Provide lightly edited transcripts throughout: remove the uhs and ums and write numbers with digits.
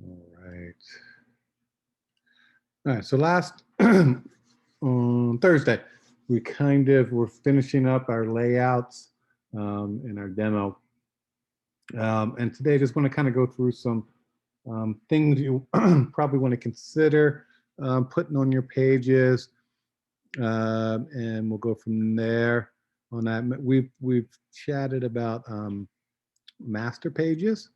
All right. All right, so last on Thursday, we're finishing up our layouts in our demo. And today I just want to kind of go through some things you probably want to consider putting on your pages, and we'll go from there on that. We've chatted about master pages,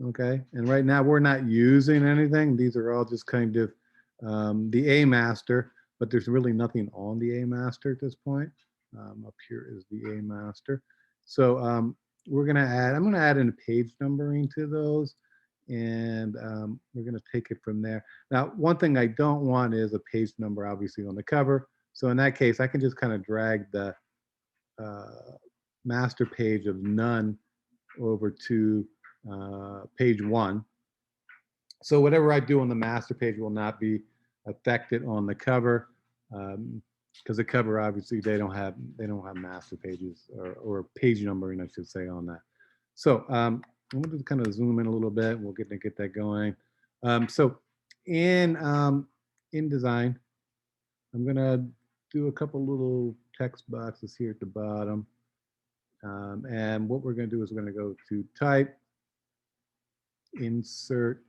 okay? And right now we're not using anything. These are all just kind of the A master, but there's really nothing on the A master at this point. Up here is the A master. So I'm gonna add in page numbering to those, and we're gonna take it from there. Now, one thing I don't want is a page number obviously on the cover. So in that case, I can just kind of drag the master page of none over to page 1. So whatever I do on the master page will not be affected on the cover, because the cover obviously they don't have master pages or page numbering, I should say, on that. So I'm going to kind of zoom in a little bit. We'll get that going. So in design, I'm going to do a couple little text boxes here at the bottom. And what we're going to do is we're going to go to type, insert,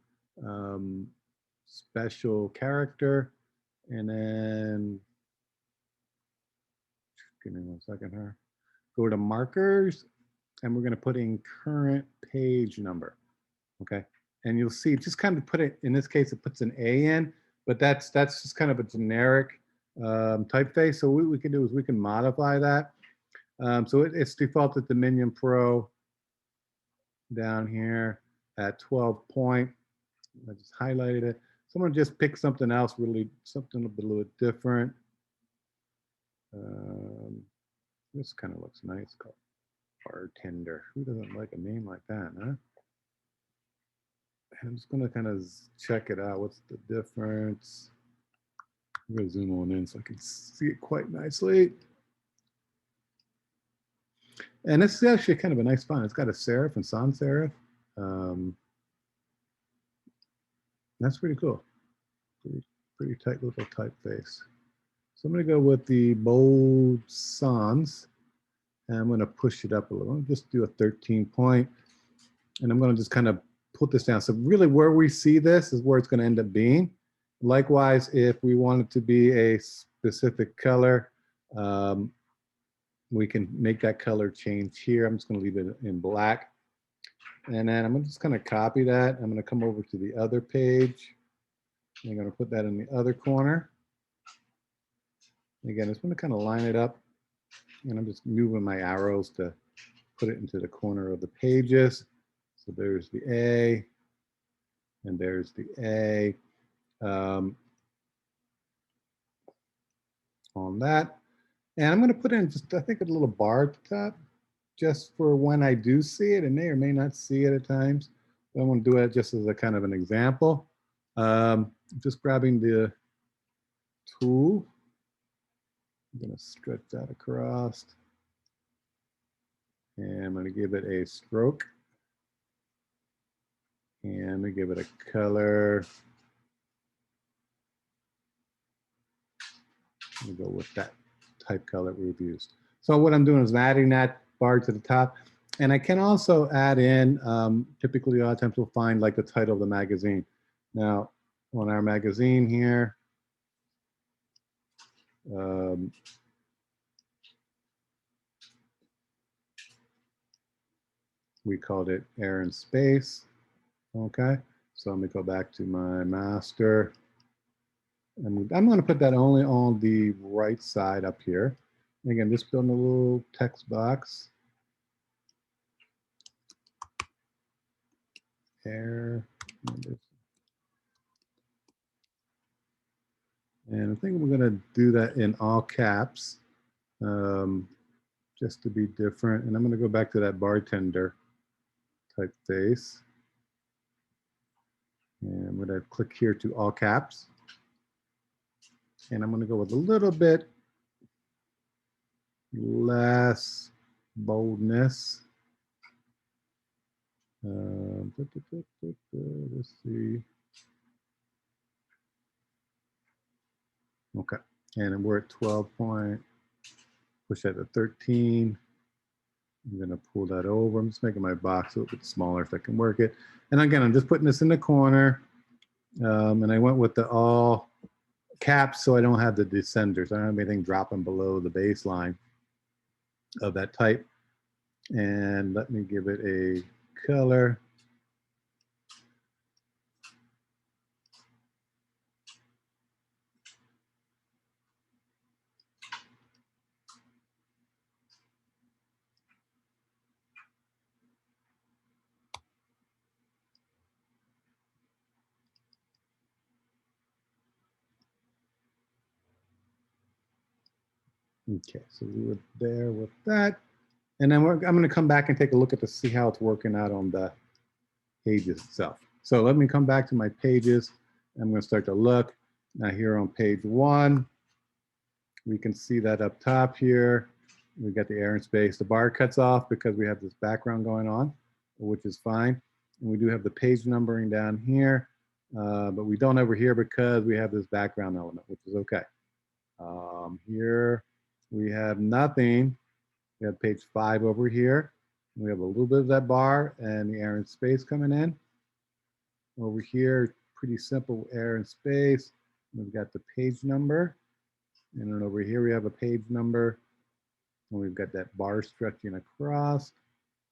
special character, and then give me 1 second here. Go to markers, and we're going to put in current page number. Okay, and you'll see just kind of put it, in this case it puts an A in, but that's just kind of a generic typeface. So what we can do is we can modify that. So it's defaulted to Minion Pro down here at 12 point. I just highlighted it. So I'm gonna just pick something else, really something a little bit different. This kind of looks nice, called Bartender. Who doesn't like a name like that, huh? And I'm just gonna kind of check it out. What's the difference? I'm gonna zoom on in so I can see it quite nicely. And this is actually kind of a nice font. It's got a serif and sans serif. That's pretty cool. Pretty tight little typeface. So I'm going to go with the bold sans, and I'm going to push it up a little. I'll just do a 13 point, and I'm going to just kind of put this down. So really where we see this is where it's going to end up being. Likewise, if we want it to be a specific color, we can make that color change here. I'm just going to leave it in black. And then I'm just going to copy that. I'm going to come over to the other page. I'm going to put that in the other corner. Again, I just want to kind of line it up, and I'm just moving my arrows to put it into the corner of the pages. So there's the A, and there's the A on that. And I'm going to put in just, I think, a little bar at the top, just for when I do see it. I may or may not see it at times. But I want to do it just as a kind of an example. Just grabbing the tool. I'm going to stretch that across, and I'm going to give it a stroke, and I'm going to give it a color. I'm going to go with that type color we've used. So what I'm doing is adding that bar to the top, and I can also add in, typically a lot of times we'll find like the title of the magazine. Now on our magazine here, we called it Air and Space. Okay, so let me go back to my master. And I'm going to put that only on the right side up here. And again, just building a little text box. Air. And I think we're going to do that in all caps, just to be different. And I'm going to go back to that bartender typeface. And I'm going to click here to all caps. And I'm going to go with a little bit less boldness. Let's see. Okay, and we're at 12 point, push that to 13. I'm gonna pull that over. I'm just making my box a little bit smaller if I can work it. And again, I'm just putting this in the corner. And I went with the all caps so I don't have the descenders. I don't have anything dropping below the baseline of that type. And let me give it a color. Okay, so we were there with that. And then I'm going to come back and take a look at to see how it's working out on the pages itself. So let me come back to my pages. I'm going to start to look. Now here on page 1, we can see that up top here. We got the air and space. The bar cuts off because we have this background going on, which is fine. And we do have the page numbering down here, but we don't over here because we have this background element, which is okay. Here we have nothing. We have page 5 over here. We have a little bit of that bar and the air and space coming in. Over here, pretty simple air and space. We've got the page number. And then over here, we have a page number. And we've got that bar stretching across,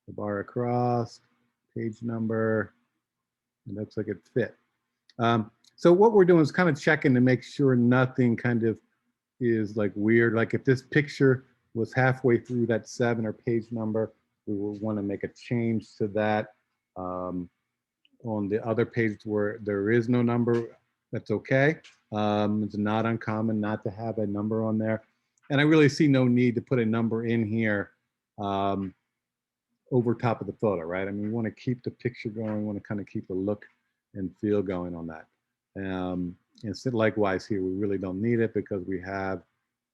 the bar across, page number. It looks like it fit. So what we're doing is kind of checking to make sure nothing kind of is like weird. Like if this picture was halfway through that 7 or page number, we will want to make a change to that. On the other page where there is no number, that's okay. It's not uncommon not to have a number on there. And I really see no need to put a number in here over top of the photo, right? I mean, we want to keep the picture going. We want to kind of keep the look and feel going on that. And so likewise here, we really don't need it because we have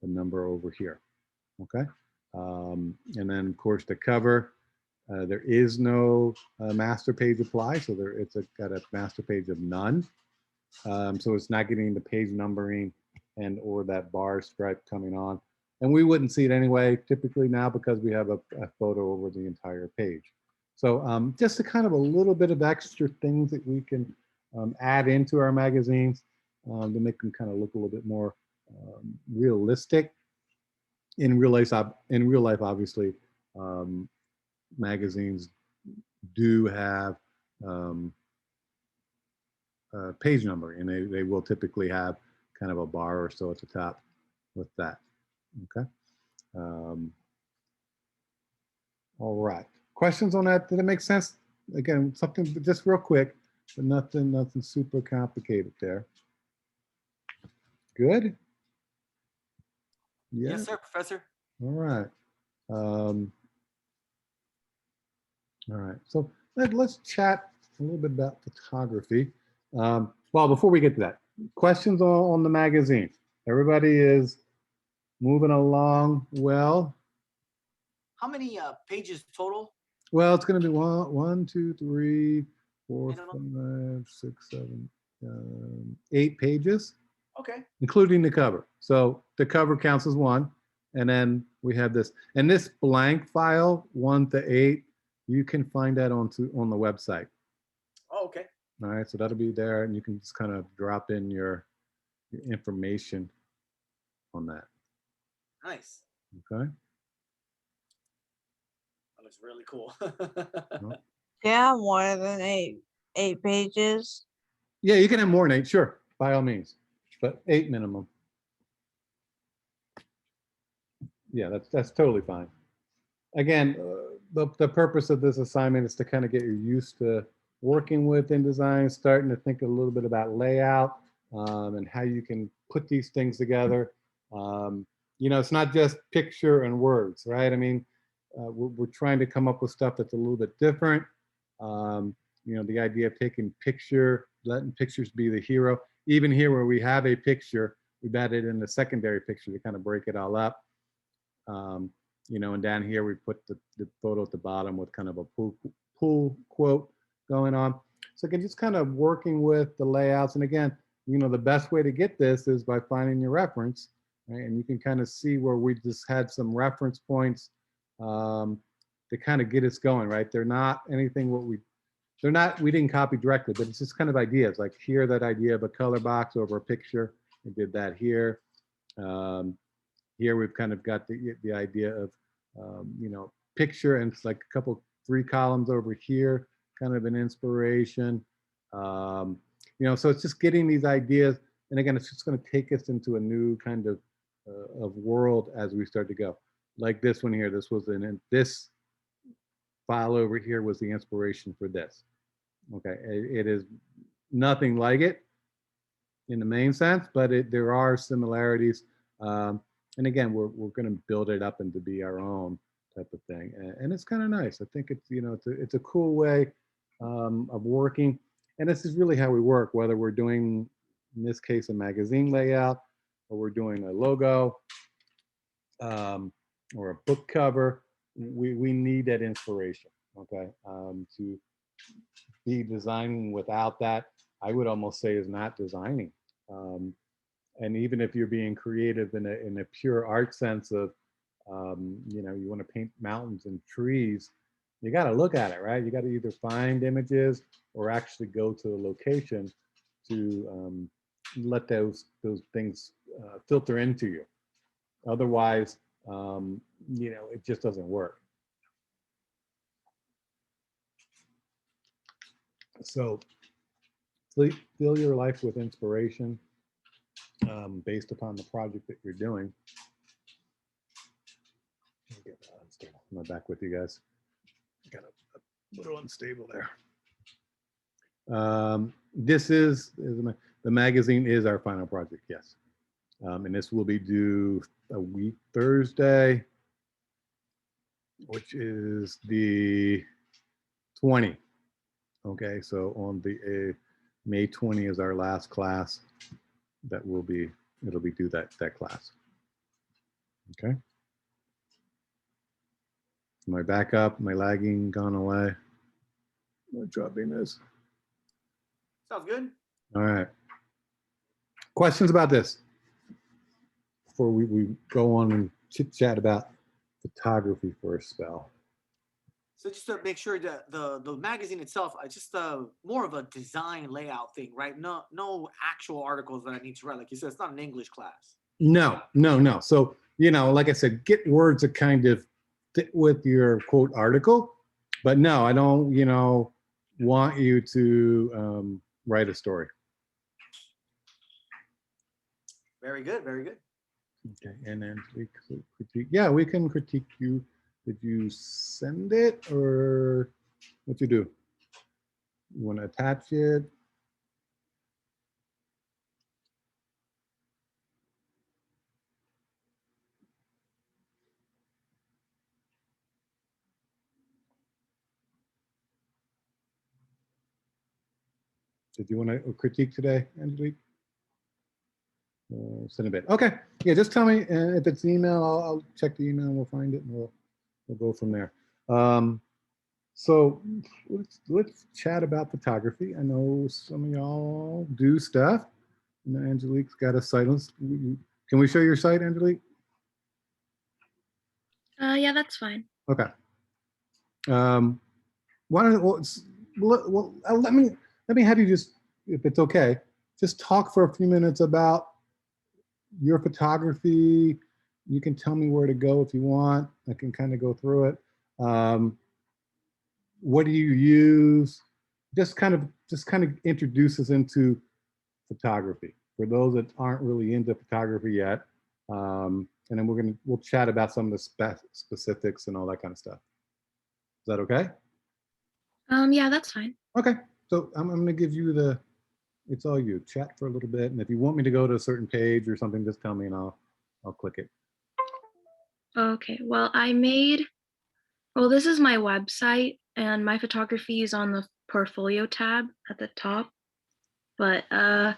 the number over here, okay? And then of course the cover, there is no master page apply, so it's got a master page of none. So it's not getting the page numbering and or that bar stripe coming on. And we wouldn't see it anyway, typically now because we have a photo over the entire page. So just a kind of a little bit of extra things that we can add into our magazines to make them kind of look a little bit more realistic. In real life, obviously, magazines do have page number, and they will typically have kind of a bar or so at the top with that. Okay. All right. Questions on that? Did it make sense? Again, something just real quick, but nothing super complicated there. Good. Yeah. Yes, sir, Professor. All right. All right. So let's chat a little bit about photography. Well, before we get to that, questions on the magazine. Everybody is moving along well. How many pages total? Well, it's going to be 1, 2, 3, 4, 5, 6, 7, 8 pages. Okay. Including the cover. So the cover counts as 1. And then we have this. And this blank file, 1 to 8, you can find that on the website. Oh, okay. All right, so that'll be there, and you can just kind of drop in your information on that. Nice. Okay. That looks really cool. Yeah, more than eight pages. Yeah, you can have more than 8, sure, by all means, but 8 minimum. Yeah, that's totally fine. Again, the purpose of this assignment is to kind of get you used to working with InDesign, starting to think a little bit about layout and how you can put these things together. You know, it's not just picture and words, right? I mean, we're trying to come up with stuff that's a little bit different. You know, the idea of taking letting pictures be the hero. Even here where we have a picture, we've added in the secondary picture to kind of break it all up. You know, and down here we put the photo at the bottom with kind of a pull quote going on. So again, just kind of working with the layouts. And again, you know, the best way to get this is by finding your reference, right? And you can kind of see where we just had some reference points to kind of get us going, right? They're not anything we didn't copy directly, but it's just kind of ideas. Like here, that idea of a color box over a picture, we did that here. Here we've kind of got the idea of, you know, picture, and it's like a couple, 3 columns over here, kind of an inspiration. You know, so it's just getting these ideas. And again, it's just going to take us into a new kind of world as we start to go. Like this one here, this was this file over here was the inspiration for this. Okay, it is nothing like it in the main sense, but there are similarities. And again, we're going to build it up into be our own type of thing, and it's kind of nice. I think it's, you know, it's a cool way of working, and this is really how we work. Whether we're doing, in this case, a magazine layout, or we're doing a logo, or a book cover, we need that inspiration. Okay, to be designing without that, I would almost say, is not designing. And even if you're being creative in a pure art sense of, you know, you want to paint mountains and trees, you got to look at it, right? You got to either find images or actually go to a location to let those things filter into you. Otherwise, you know, it just doesn't work. So fill your life with inspiration based upon the project that you're doing. I'm back with you guys. Got a little unstable there. This is the magazine is our final project, yes. And this will be due a week Thursday, which is the 20th. Okay, so on the May 20 is our last class that it'll be due that class. Okay. My backup, my lagging gone away. I'm dropping this. Sounds good. All right. Questions about this before we go on and chit chat about photography for a spell? So just to make sure that the magazine itself, just more of a design layout thing, right? No actual articles that I need to write. Like you said, it's not an English class. No. So, you know, like I said, get words that kind of fit with your quote article, but no, I don't, you know, want you to write a story. Very good, very good. Okay, and then we critique. Yeah, we can critique you. Did you send it, or what you do? You want to attach it? Did you want to critique today, Angelique? Send a bit. Okay. Yeah, just tell me if it's email. I'll check the email and we'll find it, and we'll go from there. So let's chat about photography. I know some of y'all do stuff. Angelique's got a site. Can we show your site, Angelique? Yeah, that's fine. Okay. Why don't well, let me have you just, if it's okay, just talk for a few minutes about your photography. You can tell me where to go if you want. I can kind of go through it. What do you use? Just kind of introduce us into photography for those that aren't really into photography yet. And then we'll chat about some of the specifics and all that kind of stuff. Is that okay? Yeah, that's fine. Okay. So I'm going to give you it's all you. Chat for a little bit, and if you want me to go to a certain page or something, just tell me and I'll click it. Okay, well, this is my website, and my photography is on the portfolio tab at the top. But the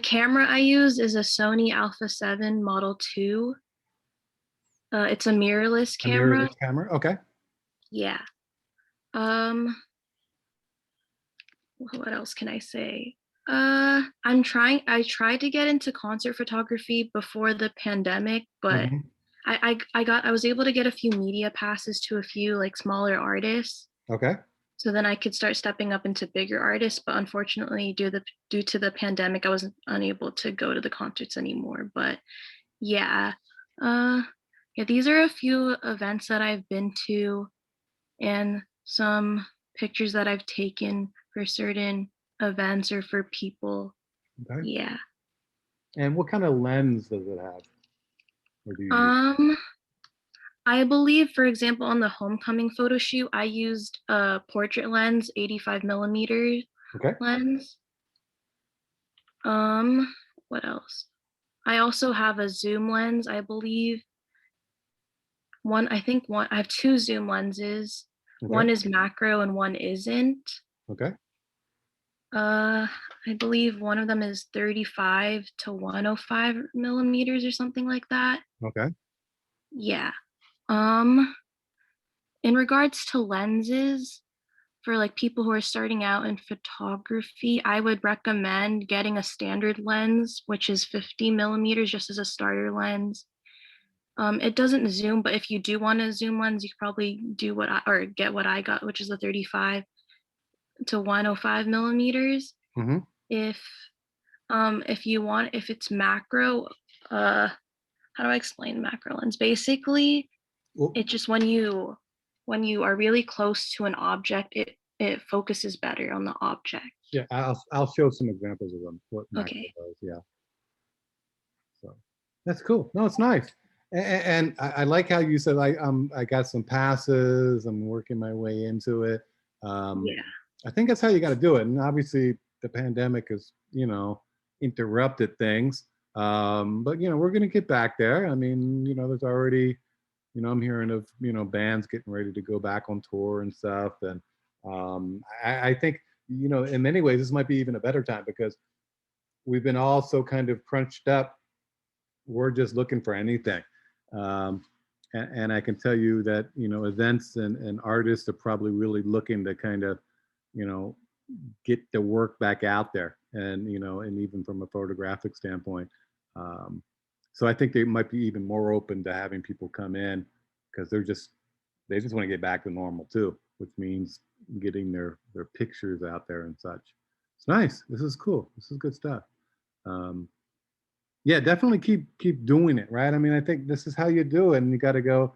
camera I use is a Sony Alpha 7 Model 2. It's a mirrorless camera. A mirrorless camera, okay. Yeah. Um, what else can I say? I tried to get into concert photography before the pandemic, but Mhm. I was able to get a few media passes to a few like smaller artists. Okay. So then I could start stepping up into bigger artists, but unfortunately, due to the pandemic, I was unable to go to the concerts anymore. But yeah, uh, yeah, these are a few events that I've been to, and some pictures that I've taken for certain events or for people. Okay. Yeah. And what kind of lens does it have? Or do you use? Um, I believe, for example, on the homecoming photo shoot, I used a portrait lens, 85 millimeter Okay. lens. Um, what else? I also have a zoom lens, I believe. I have two zoom lenses. Okay. One is macro and one isn't. Okay. Uh, I believe one of them is 35 to 105 millimeters or something like that. Okay. Yeah. Um, in regards to lenses, for like people who are starting out in photography, I would recommend getting a standard lens, which is 50 millimeters just as a starter lens. It doesn't zoom, but if you do want a zoom lens, you could probably do get what I got, which is the 35 to 105 millimeters. Mm-hmm. If if it's macro, how do I explain macro lens? Basically, Well, it just when you are really close to an object, it focuses better on the object. yeah, I'll show some examples of them. What macro Okay. does. Yeah. So that's cool. No, it's nice. And I like how you said I got some passes. I'm working my way into it. Um, Yeah. I think that's how you got to do it. And obviously, the pandemic has interrupted things. But we're gonna get back there. I mean, there's already I'm hearing of bands getting ready to go back on tour and stuff. And I think in many ways this might be even a better time because we've been all so kind of crunched up. We're just looking for anything. Um, and I can tell you that events and artists are probably really looking to kind of you know get the work back out there, and and even from a photographic standpoint. um, so I think they might be even more open to having people come in because they just want to get back to normal too, which means getting their pictures out there and such. It's nice. This is cool. This is good stuff. um, yeah, definitely keep doing it, right? I mean, I think this is how you do it, and you got to go.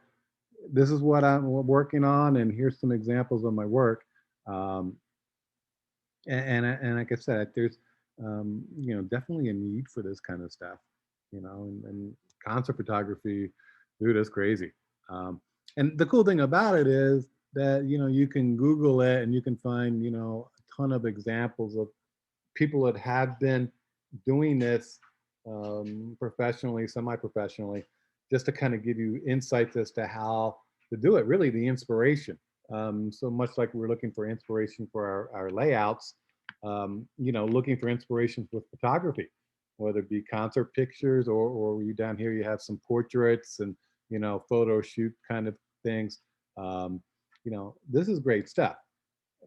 This is what I'm working on, and here's some examples of my work. Um, and like I said, there's definitely a need for this kind of stuff, and concert photography, dude, that's crazy. Um, and the cool thing about it is that you can Google it and you can find a ton of examples of people that have been doing this professionally, semi-professionally, just to kind of give you insights as to how to do it. Really, the inspiration. So much like we're looking for inspiration for our layouts, looking for inspirations with photography, whether it be concert pictures or you down here you have some portraits and photo shoot kind of things. Um, this is great stuff.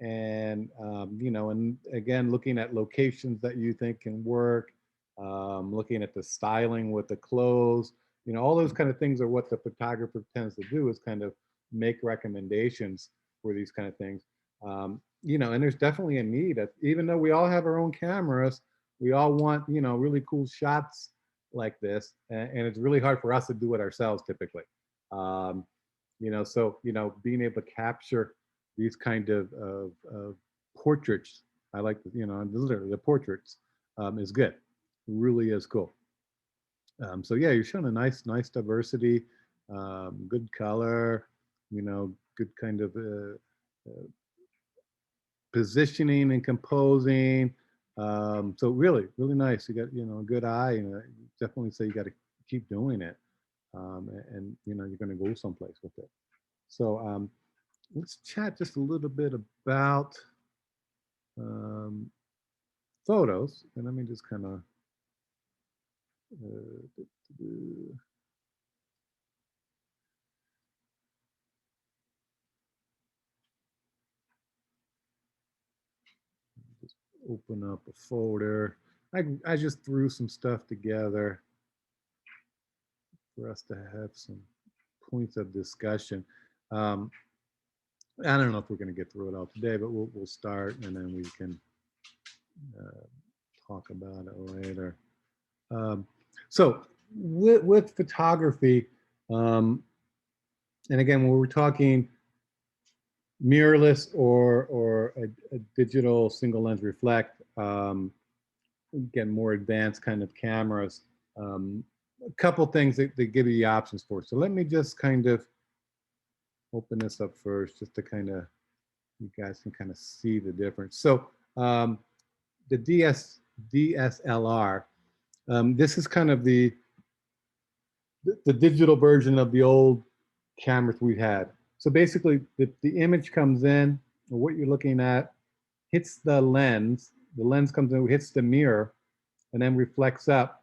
And and again, looking at locations that you think can work, looking at the styling with the clothes, all those kind of things are what the photographer tends to do, is kind of make recommendations for these kind of things. And there's definitely a need. Even though we all have our own cameras, we all want really cool shots like this, and it's really hard for us to do it ourselves typically. um, so being able to capture these kind of portraits, I like the portraits, is good. It really is cool. So yeah, you're showing a nice diversity, good color, good kind of positioning and composing. So really nice. You got a good eye, and definitely say you got to keep doing it, and you're going to go someplace with it. So let's chat just a little bit about um, photos. And let me just kind of uh, open up a folder. I just threw some stuff together for us to have some points of discussion. I don't know if we're going to get through it all today, but we'll start and then we can talk about it later. So with photography, and again, when we're talking mirrorless or a digital single lens reflect, again, more advanced kind of cameras, a couple things that they give you the options for. So let me just kind of open this up first, just to kind of, you guys can kind of see the difference. So the DSLR, this is kind of the digital version of the old cameras we had. So basically, the image comes in, or what you're looking at, hits the lens comes in, hits the mirror, and then reflects up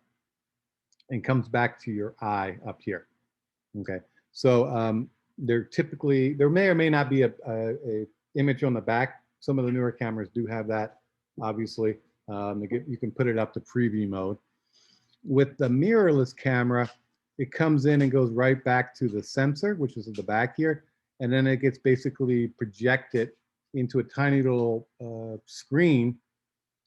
and comes back to your eye up here. Okay, so there may or may not be a image on the back. Some of the newer cameras do have that, obviously. You can put it up to preview mode. With the mirrorless camera, it comes in and goes right back to the sensor, which is at the back here, and then it gets basically projected into a tiny little screen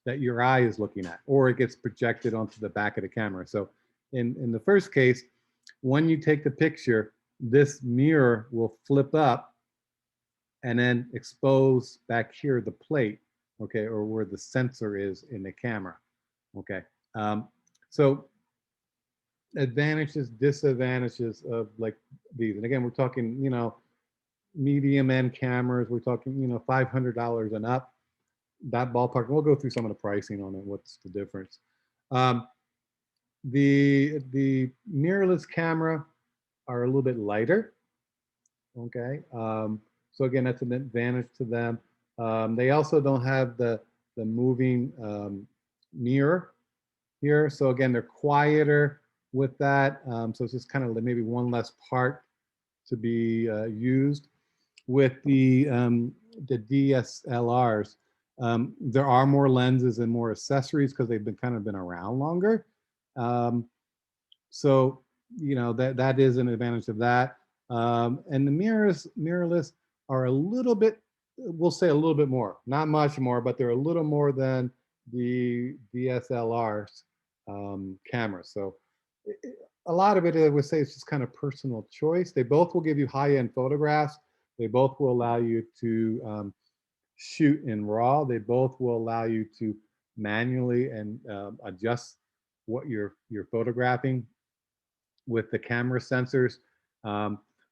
that your eye is looking at, or it gets projected onto the back of the camera. So in the first case, when you take the picture, this mirror will flip up and then expose back here the plate, okay, or where the sensor is in the camera, okay. So advantages, disadvantages of like these, and again, we're talking, you know, medium end cameras. We're talking, you know, $500 and up, that ballpark. We'll go through some of the pricing on it. What's the difference? The mirrorless camera are a little bit lighter. Okay, so again, that's an advantage to them. They also don't have the moving mirror here. So again, they're quieter with that. So it's just kind of maybe one less part to be used. With the DSLRs, there are more lenses and more accessories because they've been around longer. So you know that is an advantage of that. And the mirrorless are a little bit, we'll say a little bit more, not much more, but they're a little more than the DSLRs cameras. So a lot of it, I would say, is just kind of personal choice. They both will give you high-end photographs. They both will allow you to shoot in RAW. They both will allow you to manually and adjust what you're photographing with the camera sensors.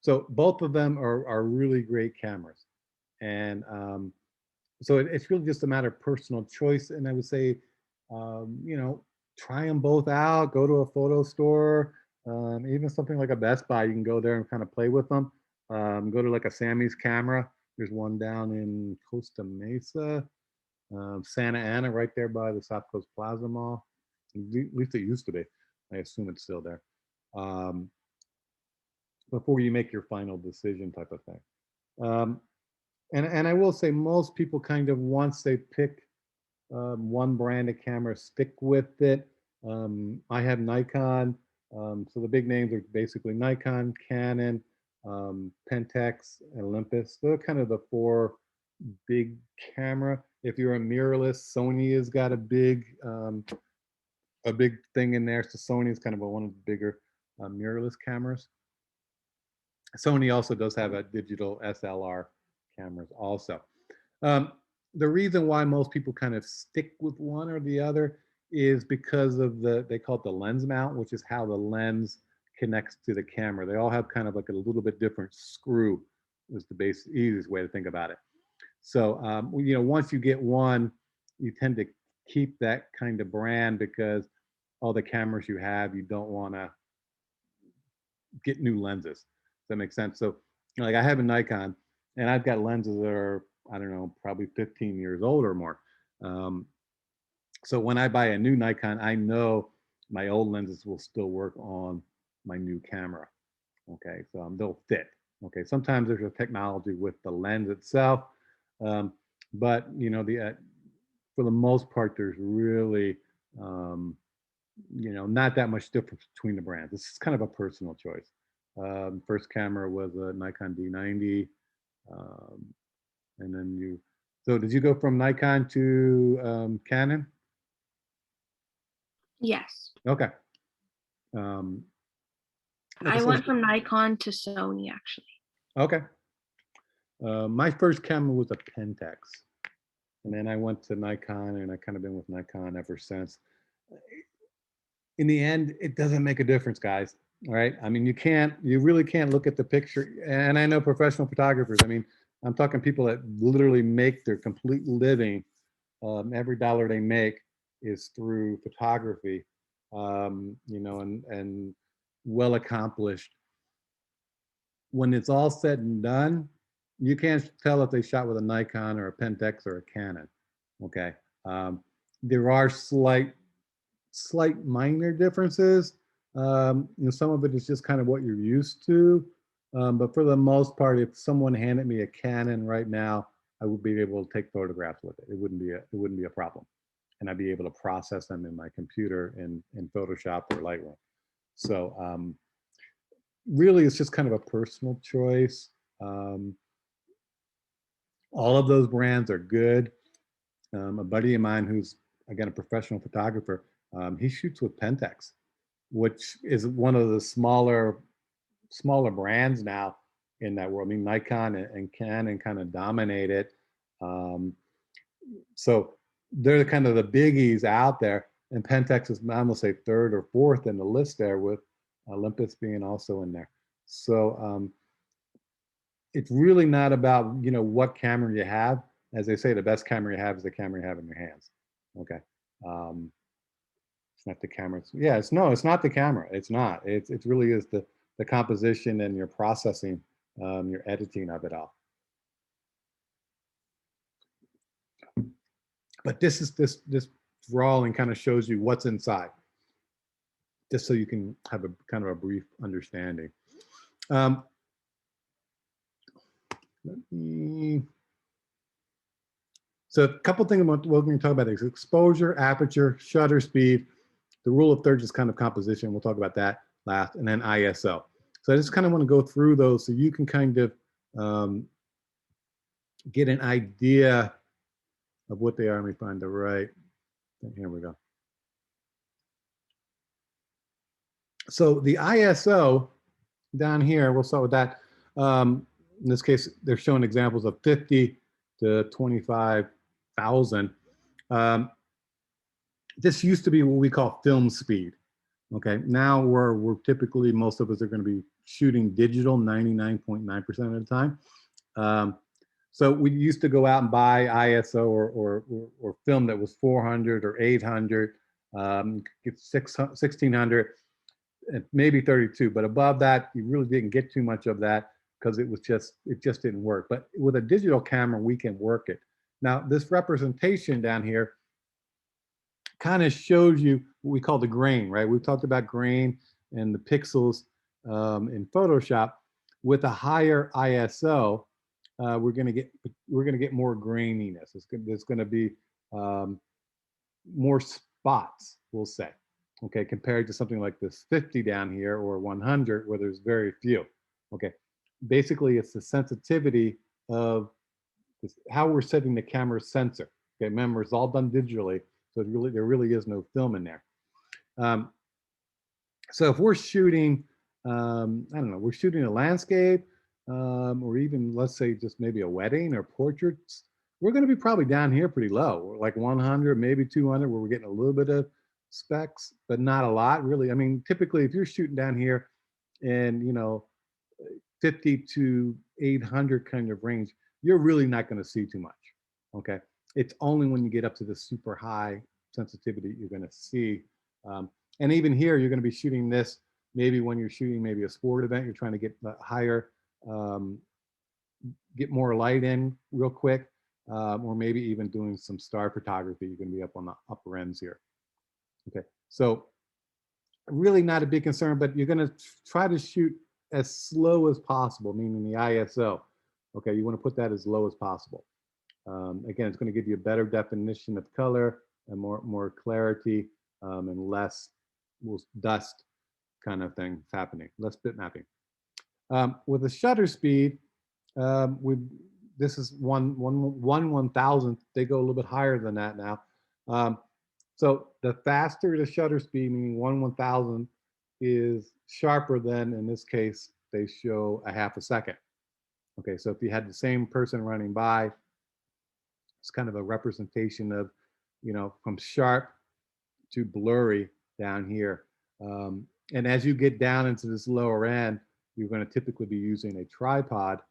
So both of them are really great cameras. And so it's really just a matter of personal choice. And I would say, you know, try them both out, go to a photo store, even something like a Best Buy, you can go there and kind of play with them. Go to like a Sammy's Camera. There's one down in Costa Mesa, Santa Ana, right there by the South Coast Plaza Mall. At least it used to be. I assume it's still there. Before you make your final decision type of thing. And I will say most people kind of, once they pick one brand of camera, stick with it. I have Nikon. So the big names are basically Nikon, Canon, Pentax, and Olympus. They're kind of the four big camera. If you're a mirrorless, Sony has got a big thing in there. So Sony is kind of one of the bigger mirrorless cameras. Sony also does have a digital SLR cameras also. The reason why most people kind of stick with one or the other is because of they call it the lens mount, which is how the lens connects to the camera. They all have kind of like a little bit different screw, is the easiest way to think about it. So, you know, once you get one, you tend to keep that kind of brand because all the cameras you have, you don't want to get new lenses. Does that make sense? So, like, I have a Nikon, and I've got lenses that are, I don't know, probably 15 years old or more. So when I buy a new Nikon, I know my old lenses will still work on my new camera. Okay, so they'll fit. Okay, sometimes there's a technology with the lens itself, but you know, for the most part, there's really, not that much difference between the brands. This is kind of a personal choice. First camera was a Nikon D90. Um, and then so did you go from Nikon to Canon? Yes. Okay. Um, like I said, went from Nikon to Sony actually. okay. My first camera was a Pentax. And then I went to Nikon, and I kind of been with Nikon ever since. In the end, it doesn't make a difference, guys. All right. I mean, you really can't look at the picture. And I know professional photographers. I mean, I'm talking people that literally make their complete living. Every dollar they make is through photography, and well accomplished. When it's all said and done, you can't tell if they shot with a Nikon or a Pentax or a Canon. Okay. There are slight minor differences. Some of it is just kind of what you're used to. But for the most part, if someone handed me a Canon right now, I would be able to take photographs with it. It wouldn't be a problem, and I'd be able to process them in my computer in Photoshop or Lightroom. So really, it's just kind of a personal choice. All of those brands are good. A buddy of mine who's, again, a professional photographer, he shoots with Pentax, which is one of the smaller brands now in that world. I mean, Nikon and Canon kind of dominate it. So they're kind of the biggies out there. And Pentax is, I'm gonna say, third or fourth in the list there, with Olympus being also in there. So it's really not about, what camera you have. As they say, the best camera you have is the camera you have in your hands. Okay. It's not the camera. It's not the camera. It's not. It really is the composition and your processing, your editing of it all. But this drawing kind of shows you what's inside, just so you can have a kind of a brief understanding. So a couple things what we're going to talk about is exposure, aperture, shutter speed. The rule of thirds is kind of composition. We'll talk about that last, and then ISO. So I just kind of want to go through those so you can kind of get an idea of what they are. Let me find the right. Here we go. So the ISO down here, we'll start with that. In this case, they're showing examples of 50 to 25,000. This used to be what we call film speed. Okay, now we're typically, most of us are going to be shooting digital 99.9% of the time. So we used to go out and buy ISO or film that was 400 or 800, 1600, and maybe 32. But above that, you really didn't get too much of that because it just didn't work. But with a digital camera, we can work it. Now, this representation down here kind of shows you what we call the grain, right? We've talked about grain and the pixels in Photoshop. With a higher ISO, we're going to get more graininess. There's going to be more spots, we'll say, okay, compared to something like this 50 down here or 100 where there's very few. Okay, basically it's the sensitivity of how we're setting the camera sensor. Okay, remember, it's all done digitally, so there really is no film in there. So if we're shooting, I don't know, we're shooting a landscape, or even, let's say, just maybe a wedding or portraits, we're going to be probably down here pretty low, like 100, maybe 200, where we're getting a little bit of specs, but not a lot, really. I mean, typically, if you're shooting down here in, 50 to 800 kind of range, you're really not going to see too much. Okay, it's only when you get up to the super high sensitivity you're going to see. And even here, you're going to be shooting this maybe when you're shooting maybe a sport event, you're trying to get higher, get more light in real quick, or maybe even doing some star photography. You're going to be up on the upper ends here. Okay, so really not a big concern, but you're going to try to shoot as slow as possible, meaning the ISO. Okay, you want to put that as low as possible. Again, it's going to give you a better definition of color and more clarity, and less dust kind of thing happening, less bit mapping. With the shutter speed, this is 1/1000th. They go a little bit higher than that now. So the faster the shutter speed, meaning 1/1000th, is sharper than, in this case, they show a half a second. Okay, so if you had the same person running by, it's kind of a representation of, from sharp to blurry down here. And as you get down into this lower end, you're going to typically be using a tripod,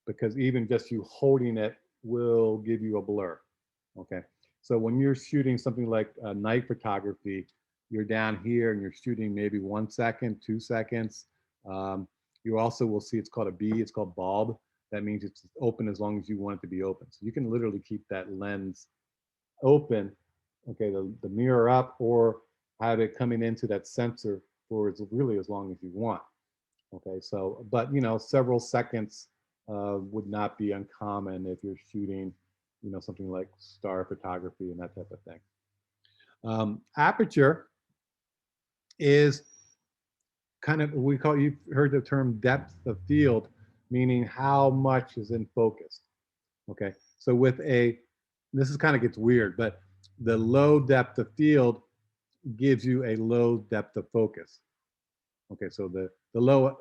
because even just you holding it will give you a blur. Okay, so when you're shooting something like night photography, you're down here and you're shooting maybe 1 second, 2 seconds. You also will see it's called a B, it's called bulb. That means it's open as long as you want it to be open. So you can literally keep that lens open, okay, the mirror up, or have it coming into that sensor for really as long as you want. Okay, so, but several seconds would not be uncommon if you're shooting, something like star photography and that type of thing. Aperture is kind of, you've heard the term depth of field, meaning how much is in focus. Okay, so with this is kind of gets weird, but the low depth of field gives you a low depth of focus. Okay, so the low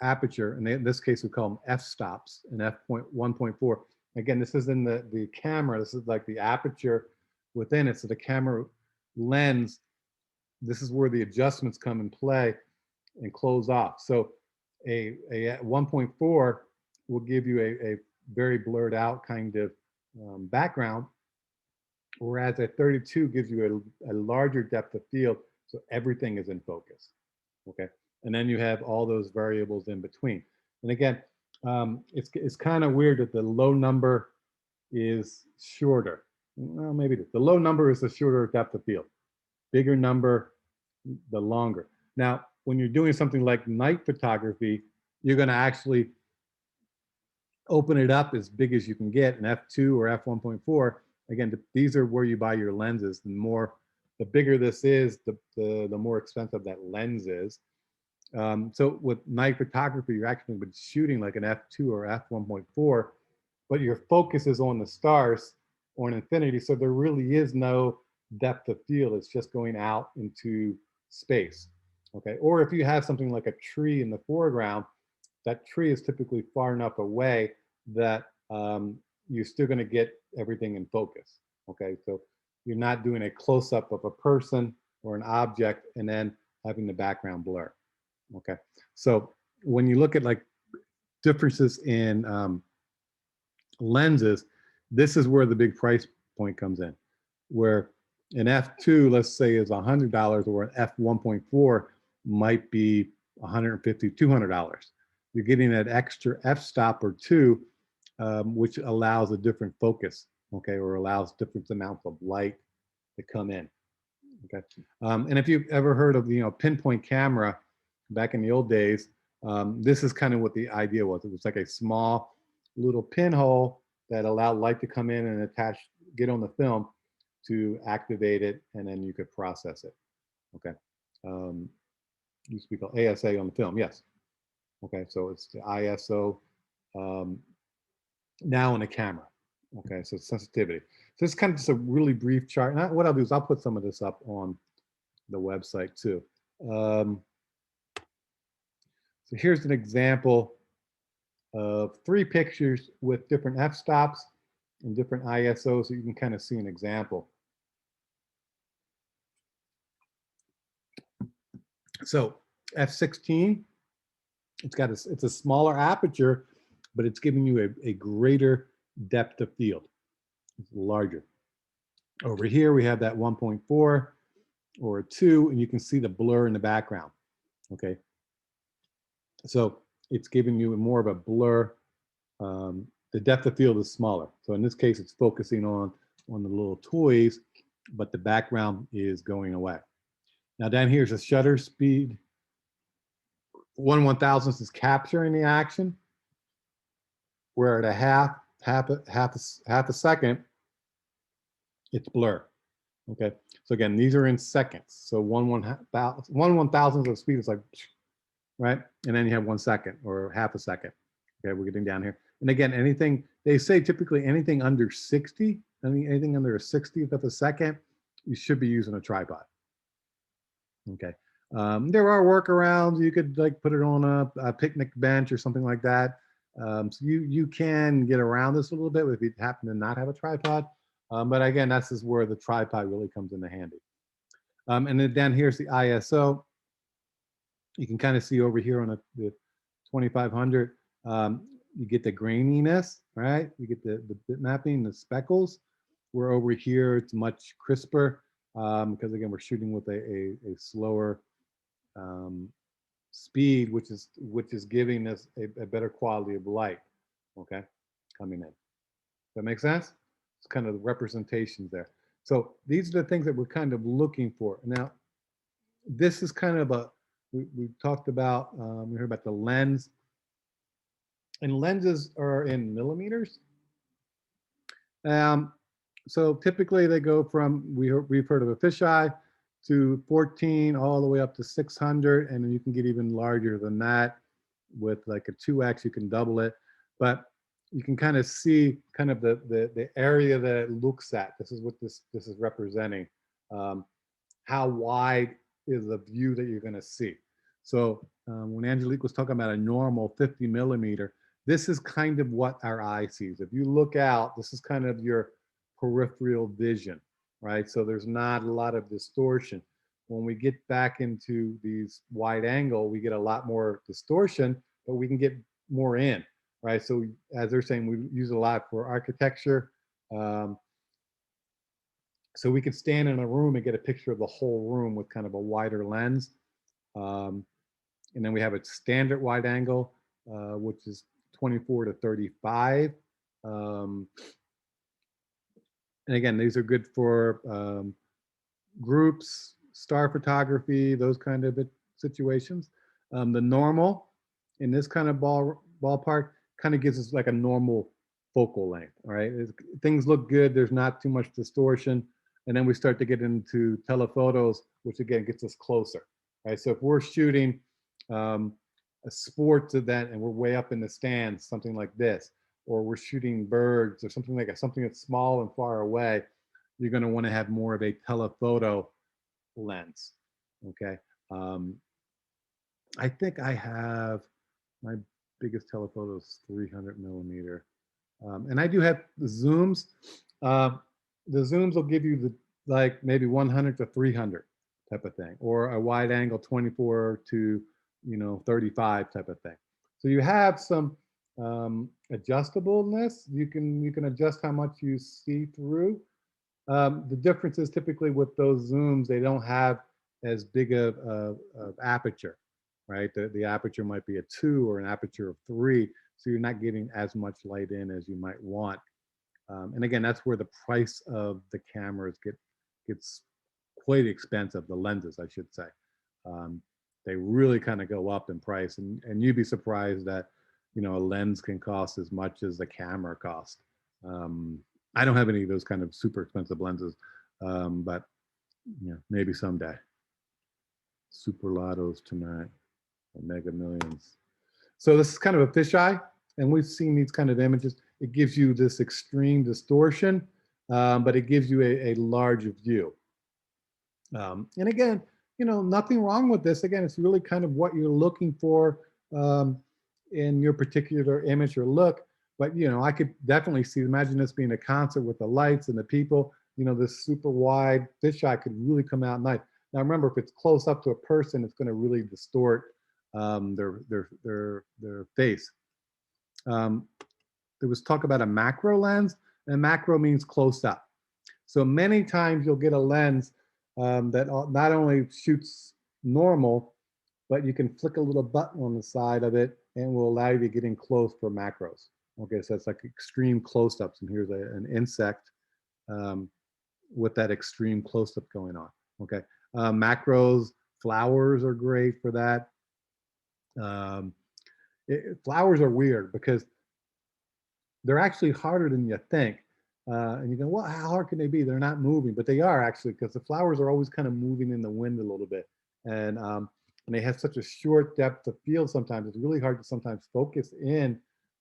aperture, and in this case we call them f-stops and f1.4. Again, this is in the camera. This is like the aperture within it. So the camera lens, this is where the adjustments come in play and close off. So a 1.4 will give you a very blurred out kind of background, whereas a 32 gives you a larger depth of field, so everything is in focus. Okay, and then you have all those variables in between. And again, it's kind of weird that the low number is shorter. Well, maybe the low number is the shorter depth of field. Bigger number, the longer. Now, when you're doing something like night photography, you're going to actually open it up as big as you can get, an f2 or f1.4. Again, these are where you buy your lenses. The bigger this is, the more expensive that lens is. So with night photography, you're actually been shooting like an f2 or f1.4, but your focus is on the stars or an infinity. So there really is no depth of field. It's just going out into space. Okay, or if you have something like a tree in the foreground, that tree is typically far enough away that you're still going to get everything in focus. Okay, so you're not doing a close-up of a person or an object and then having the background blur. Okay, so when you look at like differences in lenses, this is where the big price point comes in, where an f2, let's say, is $100, or an f1.4 might be $150, $200. You're getting that extra f-stop or two, which allows a different focus, okay, or allows different amounts of light to come in. Okay, and if you've ever heard of pinpoint camera back in the old days, this is kind of what the idea was. It was like a small little pinhole that allowed light to come in and get on the film to activate it, and then you could process it. Okay, used to be called ASA on the film. Yes. Okay, so it's the ISO now in the camera. Okay, so sensitivity. So it's kind of just a really brief chart. And what I'll do is I'll put some of this up on the website too. So here's an example of 3 pictures with different f-stops and different ISOs, so you can kind of see an example. So f16, it's a smaller aperture, but it's giving you a greater depth of field. It's larger. Over here we have that 1.4 or a 2, and you can see the blur in the background. Okay, so it's giving you more of a blur. The depth of field is smaller. So in this case, it's focusing on the little toys, but the background is going away. Now down here's a shutter speed. 1/1000th is capturing the action. We're at a half. half a second, it's blur. Okay, so again, these are in seconds. So one thousandth of speed is like, right? And then you have 1 second or half a second. Okay, we're getting down here. And again, anything, they say typically anything under 60, anything under a 60th of a second, you should be using a tripod. Okay. There are workarounds. You could like put it on a picnic bench or something like that. So you can get around this a little bit if you happen to not have a tripod. But again, this is where the tripod really comes into handy. And then down here's the ISO. You can kind of see over here on the 2500, you get the graininess, right? You get the bit mapping, the speckles. Where over here, it's much crisper because again, we're shooting with a slower speed, which is giving us a better quality of light, okay, coming in. Does that make sense? It's kind of the representations there. So these are the things that we're kind of looking for. Now, this is kind of we talked about, we heard about the lens. And lenses are in millimeters. So typically they go from, we've heard of a fisheye to 14 all the way up to 600, and then you can get even larger than that with like a 2x, you can double it. But you can kind of see kind of the area that it looks at. This is what this is representing. How wide is the view that you're going to see? So when Angelique was talking about a normal 50 millimeter, this is kind of what our eye sees. If you look out, this is kind of your peripheral vision, right? So there's not a lot of distortion. When we get back into these wide angle, we get a lot more distortion, but we can get more in, right? So as they're saying, we use a lot for architecture. So we could stand in a room and get a picture of the whole room with kind of a wider lens. And then we have a standard wide angle, which is 24 to 35. And again, these are good for groups, star photography, those kind of situations. The normal in this kind of ballpark kind of gives us like a normal focal length, all right? Things look good, there's not too much distortion. And then we start to get into telephotos, which again gets us closer, right? So if we're shooting a sports event and we're way up in the stands, something like this, or we're shooting birds or something like that, something that's small and far away, you're going to want to have more of a telephoto lens. Okay. I think I have my biggest telephoto is 300 millimeter. And I do have the zooms. The zooms will give you the like maybe 100 to 300 type of thing, or a wide angle 24 to 35 type of thing. So you have some adjustableness. You can adjust how much you see through. The difference is typically with those zooms, they don't have as big of aperture, right? The aperture might be a 2 or an aperture of 3, so you're not getting as much light in as you might want. And again, that's where the price of the cameras gets quite expensive, the lenses, I should say. They really kind of go up in price, and you'd be surprised that a lens can cost as much as the camera cost. I don't have any of those kind of super expensive lenses, but maybe someday. Super lottos tonight, or Mega Millions. So this is kind of a fisheye, and we've seen these kind of images. It gives you this extreme distortion, but it gives you a large view. And again, nothing wrong with this. Again, it's really kind of what you're looking for in your particular image or look. But, I could definitely see, imagine this being a concert with the lights and the people, this super wide fisheye could really come out nice. Now, remember, if it's close up to a person, it's going to really distort their face. There was talk about a macro lens, and macro means close up. So many times you'll get a lens that not only shoots normal, but you can flick a little button on the side of it and will allow you to get in close for macros. Okay, so it's like extreme close-ups, and here's an insect with that extreme close-up going on. Okay, macros, flowers are great for that. Flowers are weird because they're actually harder than you think. And you go, well, how hard can they be? They're not moving, but they are actually, because the flowers are always kind of moving in the wind a little bit. And they have such a short depth of field sometimes. It's really hard to sometimes focus in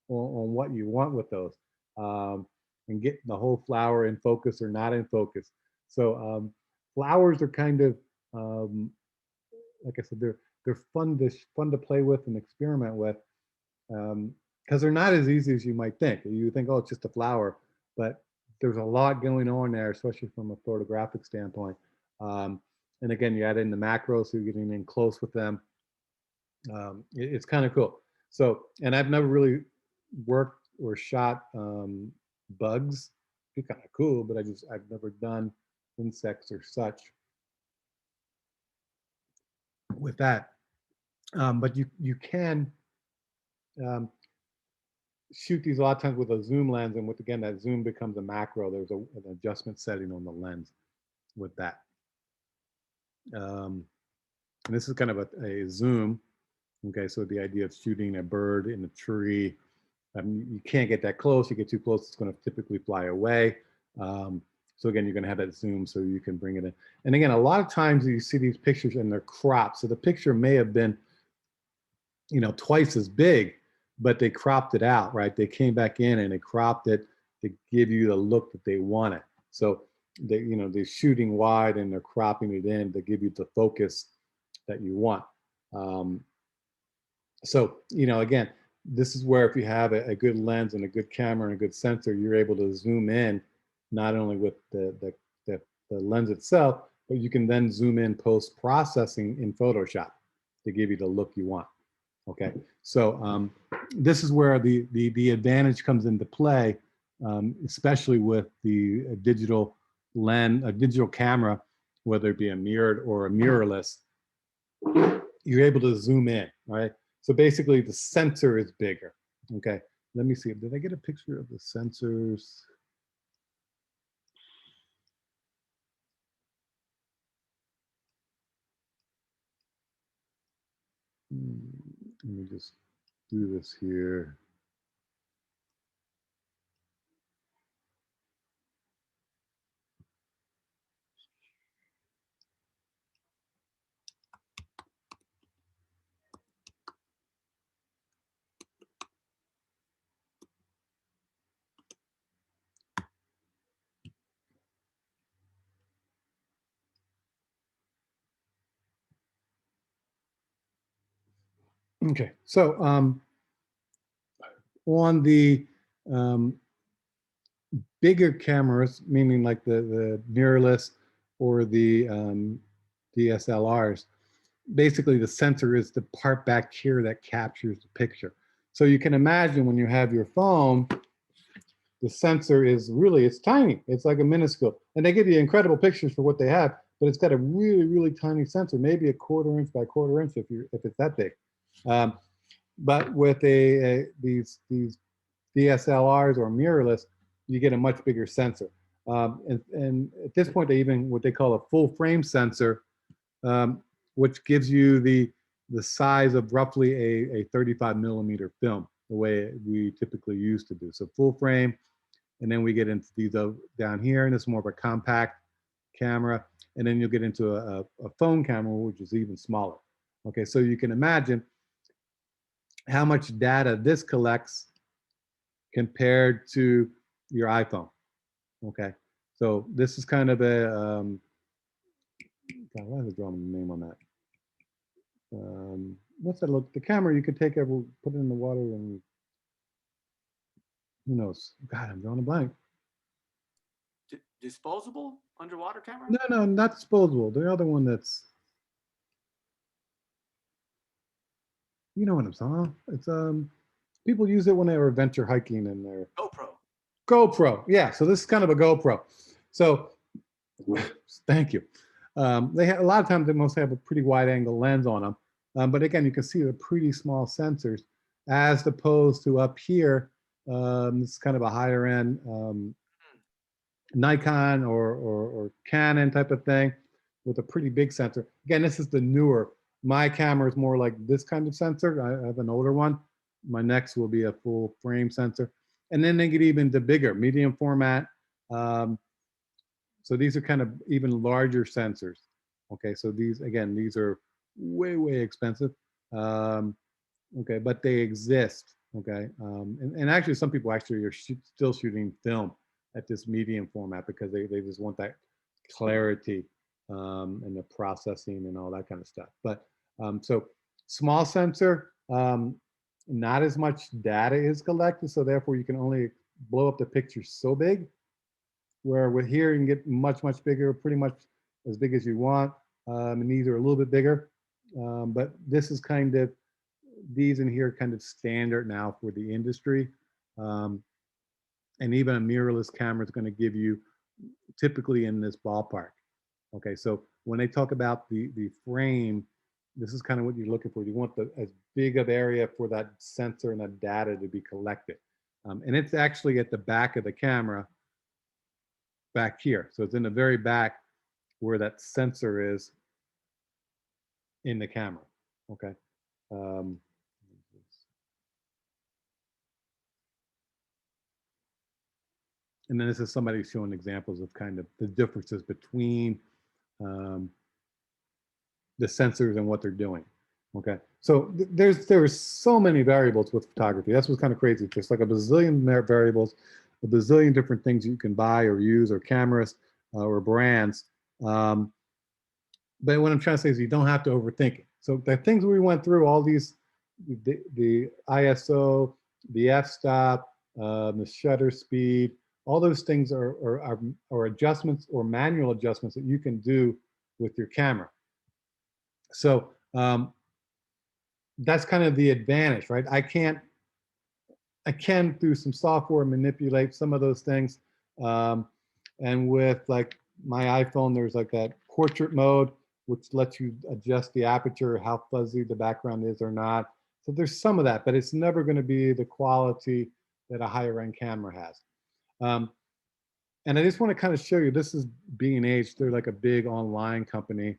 on what you want with those, and get the whole flower in focus or not in focus. So flowers are kind of, like I said, they're fun to play with and experiment with, because they're not as easy as you might think. You think, oh, it's just a flower, but there's a lot going on there, especially from a photographic standpoint. And again, you add in the macros, so you're getting in close with them. It's kind of cool. So, and I've never really worked or shot bugs. It'd be kind of cool, but I've never done insects or such with that. But you can shoot these a lot of times with a zoom lens, and with, again, that zoom becomes a macro. There's an adjustment setting on the lens with that. And this is kind of a zoom. Okay, so the idea of shooting a bird in a tree, you can't get that close. You get too close, it's going to typically fly away. So again, you're going to have that zoom so you can bring it in. And again, a lot of times you see these pictures and they're cropped. So the picture may have been, twice as big, but they cropped it out, right? They came back in and they cropped it to give you the look that they wanted. So they're shooting wide and they're cropping it in to give you the focus that you want. So, again, this is where if you have a good lens and a good camera and a good sensor, you're able to zoom in not only with the lens itself, but you can then zoom in post-processing in Photoshop to give you the look you want. Okay, so this is where the advantage comes into play, especially with the digital lens, a digital camera, whether it be a mirrored or a mirrorless. You're able to zoom in, right? So basically the sensor is bigger. Okay, let me see. Did I get a picture of the sensors? Let me just do this here. Okay, so on the bigger cameras, meaning like the mirrorless or the DSLRs, basically the sensor is the part back here that captures the picture. So you can imagine when you have your phone, the sensor is really, it's tiny. It's like a minuscule. And they give you incredible pictures for what they have, but it's got a really, really tiny sensor, maybe a 1/4 inch by 1/4 inch if it's that big. But with these DSLRs or mirrorless, you get a much bigger sensor. And at this point, they even what they call a full frame sensor, which gives you the size of roughly a 35 millimeter film, the way we typically used to do. So full frame, and then we get into these down here, and it's more of a compact camera, and then you'll get into a phone camera, which is even smaller. Okay, so you can imagine how much data this collects compared to your iPhone. Okay, so this is kind of a God, why is it drawing the name on that? What's that look? The camera you could take it, put it in the water, and who knows? God, I'm drawing a blank. Disposable underwater camera? No, not disposable. The other one that's, you know what I'm saying? It's people use it when they were adventure hiking and they're GoPro. Yeah, so this is kind of a GoPro. So thank you. They have, a lot of times they must have a pretty wide angle lens on them. But again, you can see they're pretty small sensors as opposed to up here. This is kind of a higher end Nikon or Canon type of thing with a pretty big sensor. Again, this is the newer. My camera is more like this kind of sensor. I have an older one. My next will be a full frame sensor. And then they get even the bigger, medium format. So these are kind of even larger sensors. Okay, so these, again, these are way, way expensive. Okay, but they exist. Okay, and actually some people actually are still shooting film at this medium format because they just want that clarity and the processing and all that kind of stuff. But so small sensor, not as much data is collected, so therefore you can only blow up the picture so big, where with here you can get much, much bigger, pretty much as big as you want. And these are a little bit bigger, but this is kind of, these in here kind of standard now for the industry. And even a mirrorless camera is going to give you typically in this ballpark. Okay, so when they talk about the frame, this is kind of what you're looking for. You want the as big of area for that sensor and that data to be collected. And it's actually at the back of the camera back here. So it's in the very back where that sensor is in the camera. Okay. And then this is somebody showing examples of kind of the differences between the sensors and what they're doing. Okay, so there's so many variables with photography. That's what's kind of crazy. There's like a bazillion variables, a bazillion different things you can buy or use, or cameras or brands. But what I'm trying to say is you don't have to overthink it. So the things we went through, all these, the ISO, the f-stop, the shutter speed, all those things are adjustments or manual adjustments that you can do with your camera. So that's kind of the advantage, right? I can through some software manipulate some of those things. And with like my iPhone, there's like that portrait mode, which lets you adjust the aperture, how fuzzy the background is or not. So there's some of that, but it's never going to be the quality that a higher end camera has. And I just want to kind of show you, this is B&H. They're like a big online company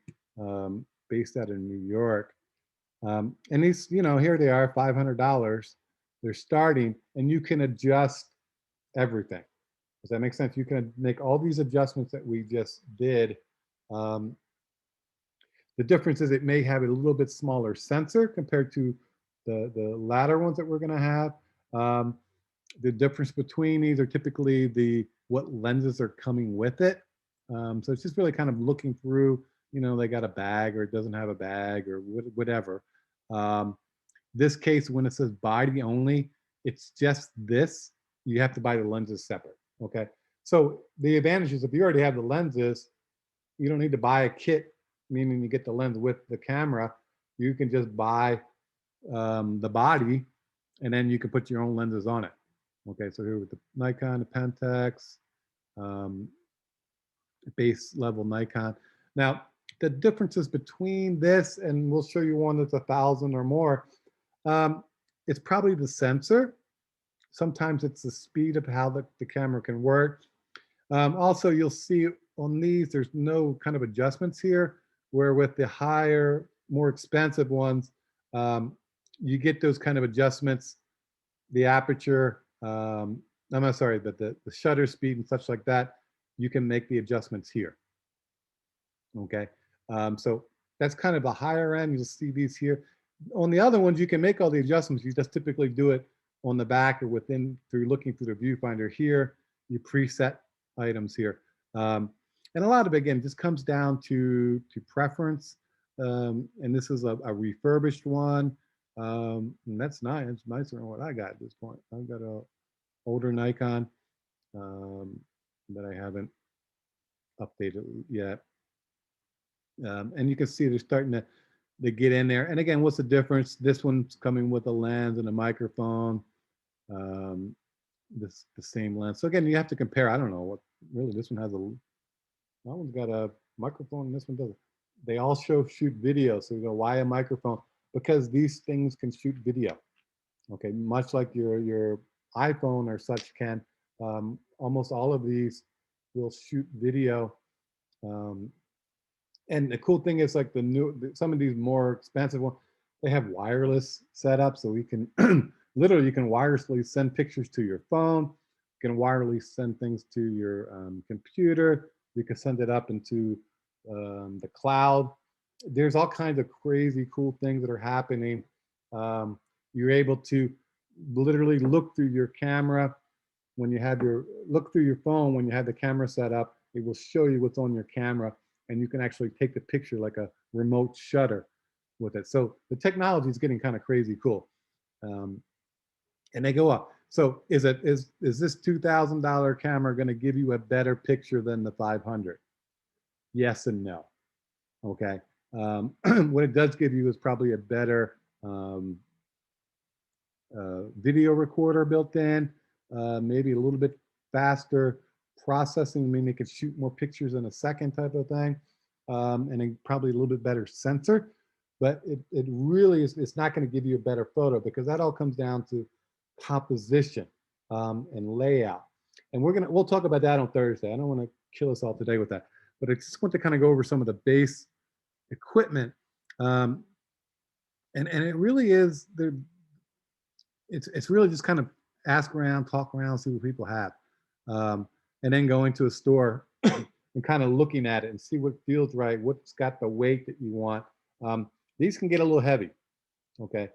based out in New York. And these, you know, here they are, $500. They're starting, and you can adjust everything. Does that make sense? You can make all these adjustments that we just did. The difference is it may have a little bit smaller sensor compared to the latter ones that we're going to have. The difference between these are typically what lenses are coming with it. So it's just really kind of looking through, you know, they got a bag or it doesn't have a bag or whatever. This case, when it says body only, it's just this. You have to buy the lenses separate. Okay. So the advantage is if you already have the lenses, you don't need to buy a kit, meaning you get the lens with the camera. You can just buy the body, and then you can put your own lenses on it. Okay, so here with the Nikon, the Pentax, base level Nikon. Now, the differences between this, and we'll show you one that's 1,000 or more, it's probably the sensor. Sometimes it's the speed of how the camera can work. Also, you'll see on these, there's no kind of adjustments here, where with the higher, more expensive ones, you get those kind of adjustments, the aperture, I'm not sorry, but the shutter speed and such like that, you can make the adjustments here. Okay, so that's kind of the higher end. You'll see these here. On the other ones, you can make all the adjustments. You just typically do it on the back or within through looking through the viewfinder here. You preset items here. And a lot of it, again, just comes down to preference. And this is a refurbished one. And that's nice. It's nicer than what I got at this point. I've got a older Nikon that I haven't updated yet. And you can see they're starting to get in there. And again, what's the difference? This one's coming with a lens and a microphone. The same lens. So again, you have to compare. I don't know what really this one has that one's got a microphone and this one doesn't. They all shoot video. So you go, why a microphone? Because these things can shoot video. Okay, much like your iPhone or such can. Almost all of these will shoot video. And the cool thing is like some of these more expensive ones, they have wireless setup, so we can literally you can wirelessly send pictures to your phone. You can wirelessly send things to your computer. You can send it up into the cloud. There's all kinds of crazy cool things that are happening. You're able to literally look through your camera when you have your, look through your phone when you have the camera set up. It will show you what's on your camera, and you can actually take the picture like a remote shutter with it. So the technology is getting kind of crazy cool. And they go up. So is this $2,000 camera going to give you a better picture than the 500? Yes and no. Okay. What it does give you is probably a better video recorder built in, maybe a little bit faster processing, meaning it could shoot more pictures in a second type of thing, and then probably a little bit better sensor. But it really is, it's not going to give you a better photo, because that all comes down to composition and layout. And we'll talk about that on Thursday. I don't want to kill us all today with that, but I just want to kind of go over some of the base equipment. And it really is there. It's really just kind of ask around, talk around, see what people have, and then going to a store and kind of looking at it and see what feels right, what's got the weight that you want. These can get a little heavy, okay.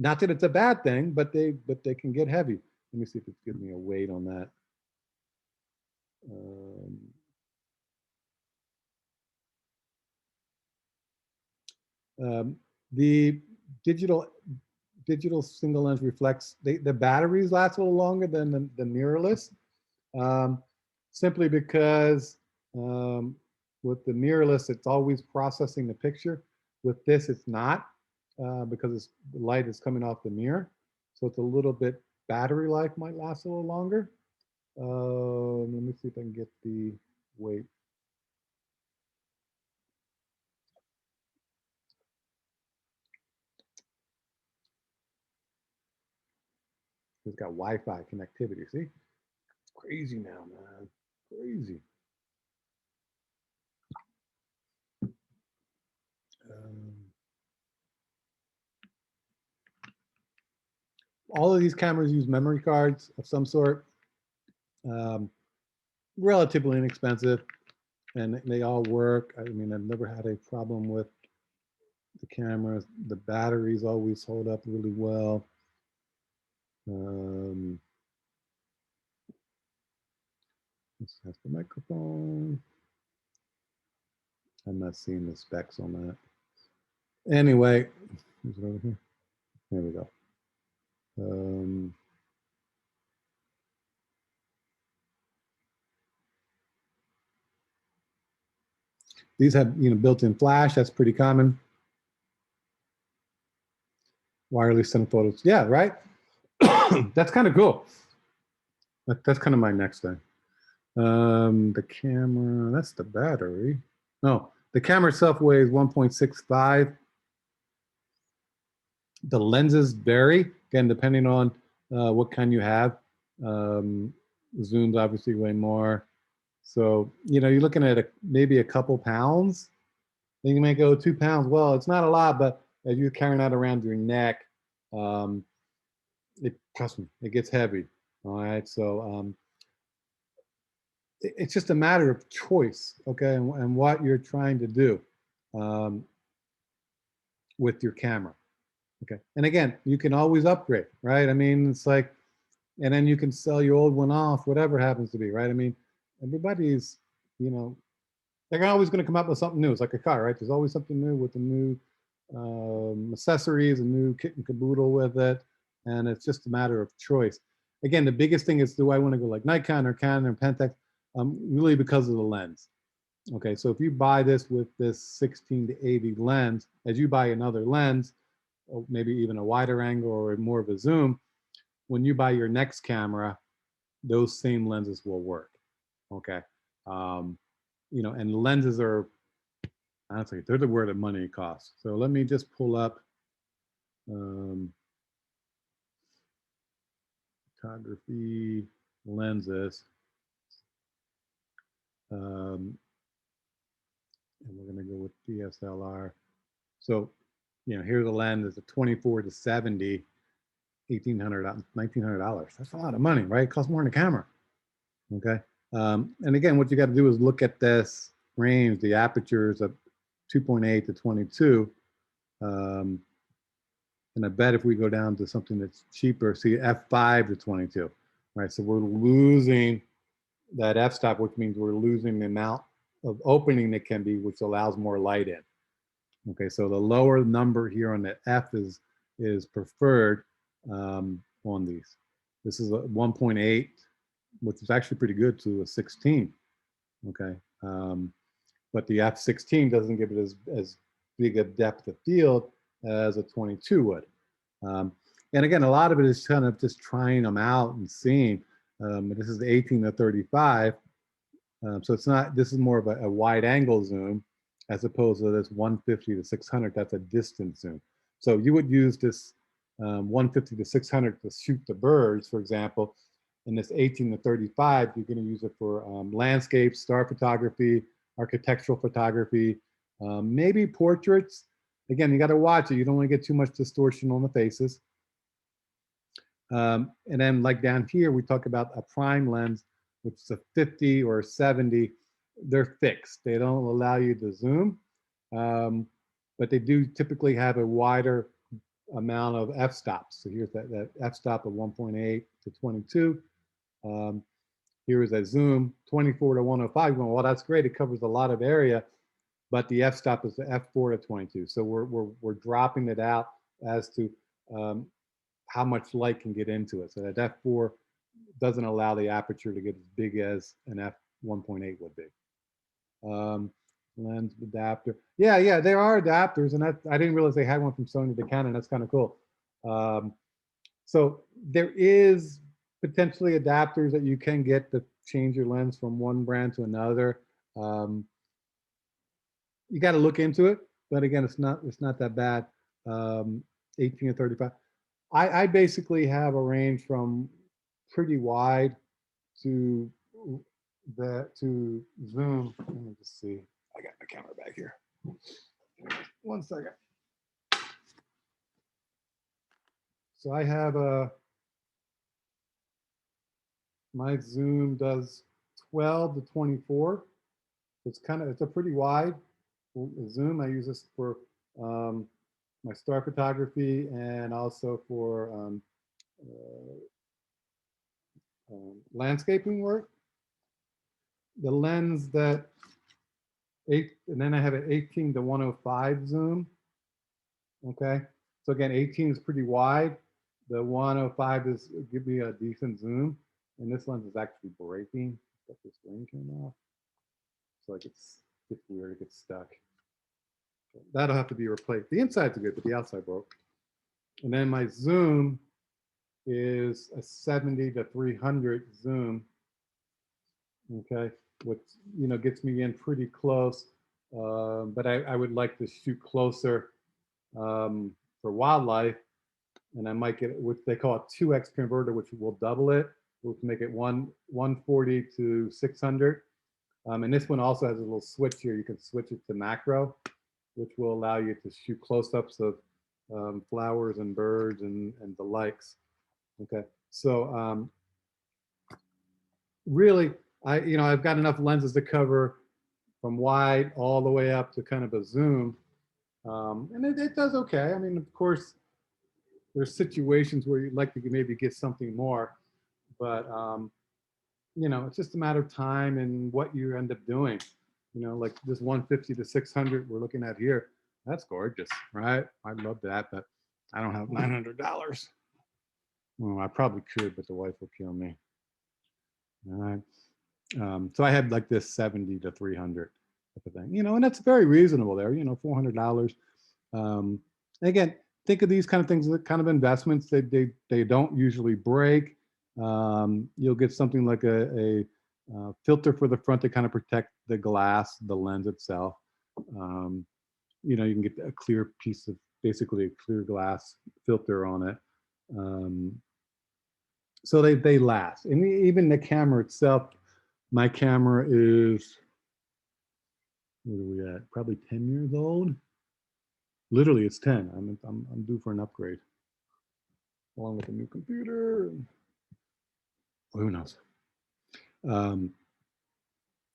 Not that it's a bad thing, but they can get heavy. Let me see if it's giving me a weight on that. The digital single lens reflex, the batteries last a little longer than the mirrorless, simply because with the mirrorless, it's always processing the picture. With this, it's not, because the light is coming off the mirror. So it's a little bit, battery life might last a little longer. Let me see if I can get the weight. It's got Wi-Fi connectivity. See, it's crazy now, man. Crazy. All of these cameras use memory cards of some sort. Relatively inexpensive, and they all work. I mean, I've never had a problem with the cameras. The batteries always hold up really well. This has the microphone. I'm not seeing the specs on that. Anyway, is it over here? There we go. These have, built-in flash. That's pretty common. Wireless telephotos. Yeah, right. That's kind of cool. That's kind of my next thing. The camera, that's the battery. No, the camera itself weighs 1.65. The lenses vary, again, depending on what kind you have. Zooms obviously weigh more. So, you're looking at maybe a couple pounds. Then you might go 2 pounds. Well, it's not a lot, but as you're carrying that around your neck, trust me, it gets heavy. All right. So it's just a matter of choice, okay, and what you're trying to do with your camera. Okay. And again, you can always upgrade, right? I mean, it's like, and then you can sell your old one off, whatever happens to be, right? I mean, everybody's, they're always going to come up with something new. It's like a car, right? There's always something new with the new accessories, a new kit and caboodle with it. And it's just a matter of choice. Again, the biggest thing is, do I want to go like Nikon or Canon or Pentax? Really because of the lens. Okay, so if you buy this with this 16 to 80 lens, as you buy another lens, or maybe even a wider angle or more of a zoom, when you buy your next camera, those same lenses will work. Okay, and lenses are, honestly, they're the word of money costs. So let me just pull up photography lenses. And we're going to go with DSLR. So, here's a lens. It's a 24 to 70. $1,800, $1,900. That's a lot of money, right? It costs more than a camera. Okay. And again, what you got to do is look at this range, the apertures of 2.8 to 22. And I bet if we go down to something that's cheaper, see f5 to 22, right? So we're losing that f-stop, which means we're losing the amount of opening that can be, which allows more light in. Okay, so the lower number here on the f is preferred on these. This is a 1.8, which is actually pretty good, to a 16. Okay, but the f16 doesn't give it as big a depth of field as a 22 would. And again, a lot of it is kind of just trying them out and seeing. This is the 18 to 35. So it's not, this is more of a wide angle zoom as opposed to this 150 to 600, that's a distance zoom. So you would use this 150 to 600 to shoot the birds, for example, and this 18 to 35, you're gonna use it for landscape, star photography, architectural photography, maybe portraits. Again, you gotta watch it. You don't wanna get too much distortion on the faces. And then like down here, we talk about a prime lens, which is a 50 or a 70. They're fixed. They don't allow you to zoom, but they do typically have a wider amount of f-stops. So here's that f-stop of 1.8 to 22. Here is a zoom, 24 to 105. Well, that's great. It covers a lot of area, but the f-stop is the f4 to 22. So we're dropping it out as to how much light can get into it. So that f4 doesn't allow the aperture to get as big as an f1.8 would be. Lens adapter. Yeah, there are adapters, and I didn't realize they had one from Sony to Canon. That's kind of cool. So there is potentially adapters that you can get to change your lens from one brand to another. You got to look into it, but again, it's not that bad. 18 to 35. I basically have a range from pretty wide to zoom. Let me just see. I got my camera back here. 1 second. So I have my zoom does 12 to 24. It's a pretty wide zoom. I use this for my star photography and also for landscaping work. The lens and then I have an 18 to 105 zoom. Okay, so again, 18 is pretty wide. The 105 give me a decent zoom, and this lens is actually breaking. But this ring came off, so like it's weird. It gets stuck. So that'll have to be replaced. The insides are good, but the outside broke. And then my zoom is a 70 to 300 zoom. Okay, which gets me in pretty close, but I would like to shoot closer for wildlife, and I might get what they call a 2x converter, which will double it. We'll make it 140 to 600, and this one also has a little switch here. You can switch it to macro, which will allow you to shoot close-ups of flowers and birds and the likes. Okay, so really, I've got enough lenses to cover from wide all the way up to kind of a zoom, and it does okay. I mean, of course, there's situations where you'd like to maybe get something more, but it's just a matter of time and what you end up doing. Like this 150 to 600 we're looking at here, that's gorgeous, right? I'd love that, but I don't have $900. Well, I probably could, but the wife will kill me. All right. So I had like this 70 to 300 type of thing, and that's very reasonable there, $400. Again, think of these kind of things, the kind of investments that they don't usually break. You'll get something like a filter for the front to kind of protect the glass, the lens itself. You can get a clear piece of, basically a clear glass filter on it. So they last. And even the camera itself, my camera is, what are we at? Probably 10 years old. Literally, it's 10. I'm due for an upgrade. along with a new computer. Who knows?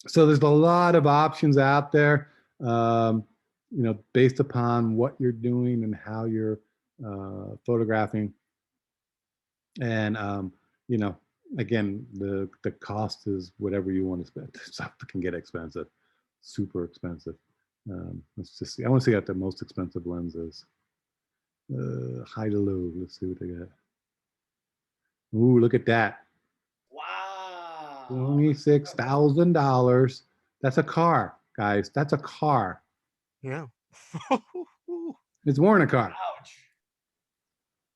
So there's a lot of options out there, you know, based upon what you're doing and how you're photographing. And, you know, again, the cost is whatever you want to spend. Stuff can get expensive, super expensive. Let's just see. I want to see what the most expensive lens is. High to low. Let's see what they got. Ooh, look at that. Wow. $26,000. That's a car, guys. That's a car. Yeah. It's more than a car. Ouch.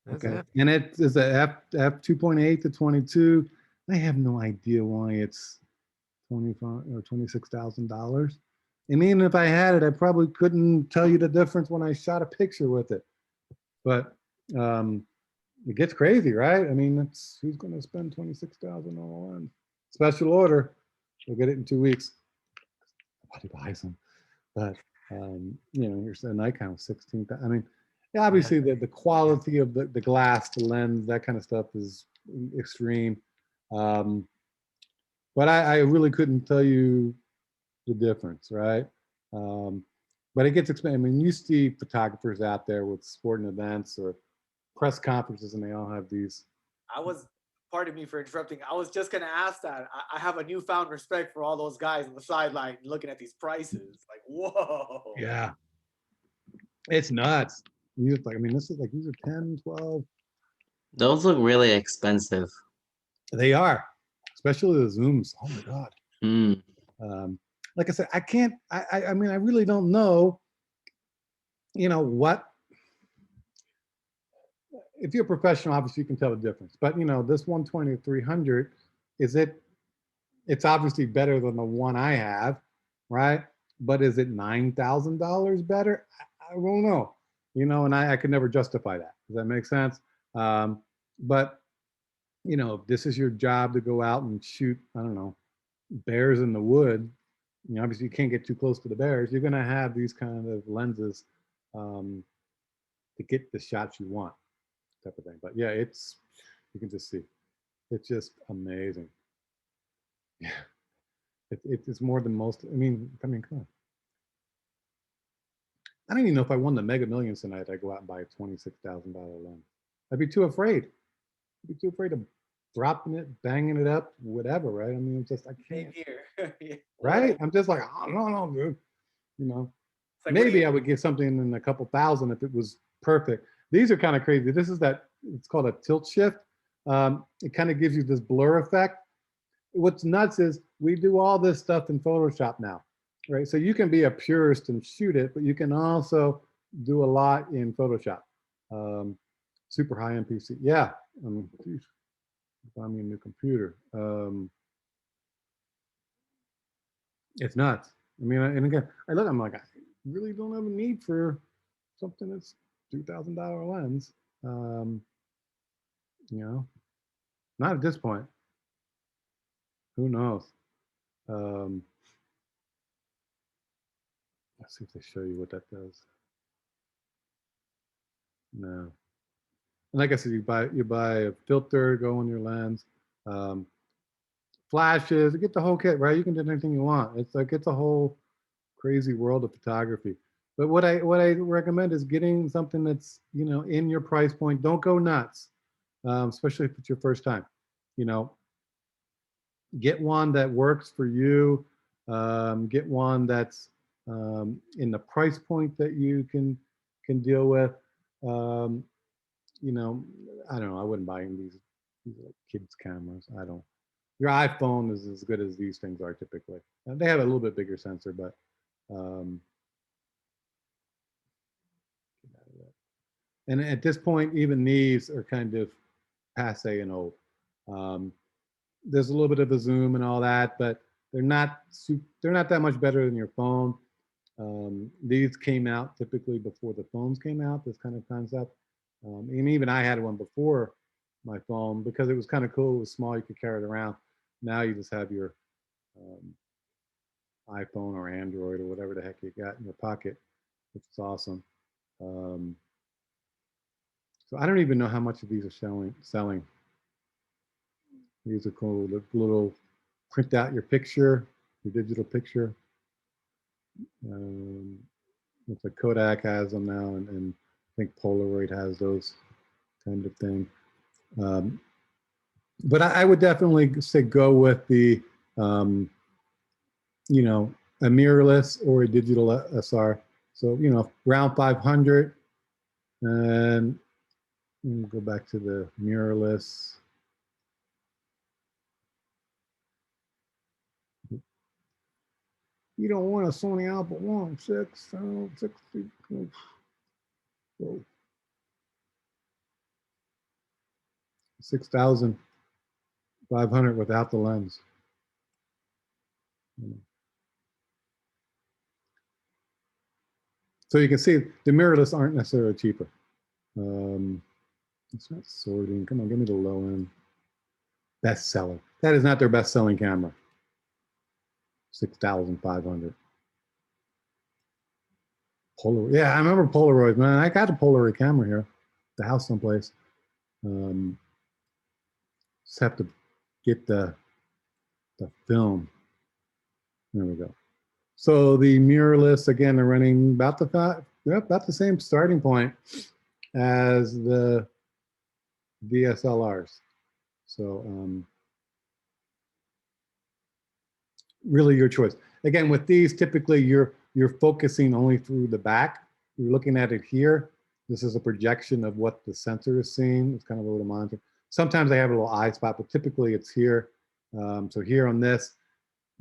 That's Okay. it. And it is a f 2.8 to 22. I have no idea why it's 25 or $26,000. And even if I had it, I probably couldn't tell you the difference when I shot a picture with it. But it gets crazy, right? I mean, that's who's going to spend 26,000 on a lens? Special order. We'll get it in 2 weeks. Nobody buys them. But you know, here's a Nikon 16. I mean, yeah, obviously the quality of the glass, the lens, that kind of stuff is extreme. But I really couldn't tell you the difference, right? But it gets expensive. I mean, you see photographers out there with sporting events or press conferences, and they all have these. Pardon me for interrupting. I was just gonna ask that. I have a newfound respect for all those guys on the sideline looking at these prices. Like, whoa. Yeah, it's nuts. These like, I mean, this is like, these are 10, 12. Those look really expensive. They are, especially the zooms. Oh my God. Hmm. Like I said, I can't, I mean, I really don't know, you know, what, if you're a professional, obviously you can tell the difference, but you know, this 120 to 300, it's obviously better than the one I have, right? But is it $9,000 better? I don't know, you know, and I could never justify that. Does that make sense? But you know, if this is your job to go out and shoot, I don't know, bears in the wood, you know, obviously you can't get too close to the bears. You're going to have these kind of lenses to get the shots you want, type of thing. But yeah, it's, you can just see, it's just amazing. Yeah, it's more than most. I mean, come on. I don't even know if I won the Mega Millions tonight, I'd go out and buy a $26,000 lens. I'd be too afraid. I'd be too afraid of dropping it, banging it up, whatever, right? I mean, it's just, I Same can't. here. Yeah. Right? I'm just like, oh, no, dude. You know, It's like, what do maybe you- I would get something in a couple thousand if it was perfect. These are kind of crazy. This is that, it's called a tilt shift. It kind of gives you this blur effect. What's nuts is we do all this stuff in Photoshop now, right? So you can be a purist and shoot it, but you can also do a lot in Photoshop. Super high MPC. Yeah. Geez, buy me a new computer. It's nuts. I mean, and again, I look, I'm like, I really don't have a need for something that's $2,000 lens. You know, not at this point. Who knows? Let's see if they show you what that does. No. And like I said, you buy a filter, go on your lens, flashes, you get the whole kit, right? You can do anything you want. It's like, it's a whole crazy world of photography. But what I recommend is getting something that's, you know, in your price point. Don't go nuts, especially if it's your first time. You know, get one that works for you. Get one that's in the price point that you can deal with. You know, I don't know. I wouldn't buy these like kids cameras. I don't. Your iPhone is as good as these things are typically. They have a little bit bigger sensor, but and at this point, even these are kind of passe and old. There's a little bit of a zoom and all that, but they're not that much better than your phone. These came out typically before the phones came out, this kind of concept. And even I had one before my phone because it was kind of cool. It was small, you could carry it around. Now you just have your iPhone or Android or whatever the heck you got in your pocket, which is awesome. So I don't even know how much of these are selling. These are cool. The little print out your picture, your digital picture. Looks like Kodak has them now, and I think Polaroid has those kind of thing. But I would definitely say go with the, you know, a mirrorless or a digital SR. So, you know, around 500. And we'll go back to the mirrorless. You don't want a Sony Alpha 1, 6, 60. Whoa. 6,500 without the lens. So you can see the mirrorless aren't necessarily cheaper. It's not sorting. Come on, give me the low end. Bestseller. That is not their best-selling camera. 6,500. Polaroid. Yeah, I remember Polaroid, man. I got a Polaroid camera here, the house someplace. Just have to get the film. There we go. So the mirrorless, again, they're running about about the same starting point as the DSLRs. So really your choice. Again, with these, typically you're focusing only through the back. You're looking at it here. This is a projection of what the sensor is seeing. It's kind of a little monitor. Sometimes they have a little eye spot, but typically it's here. So here on this,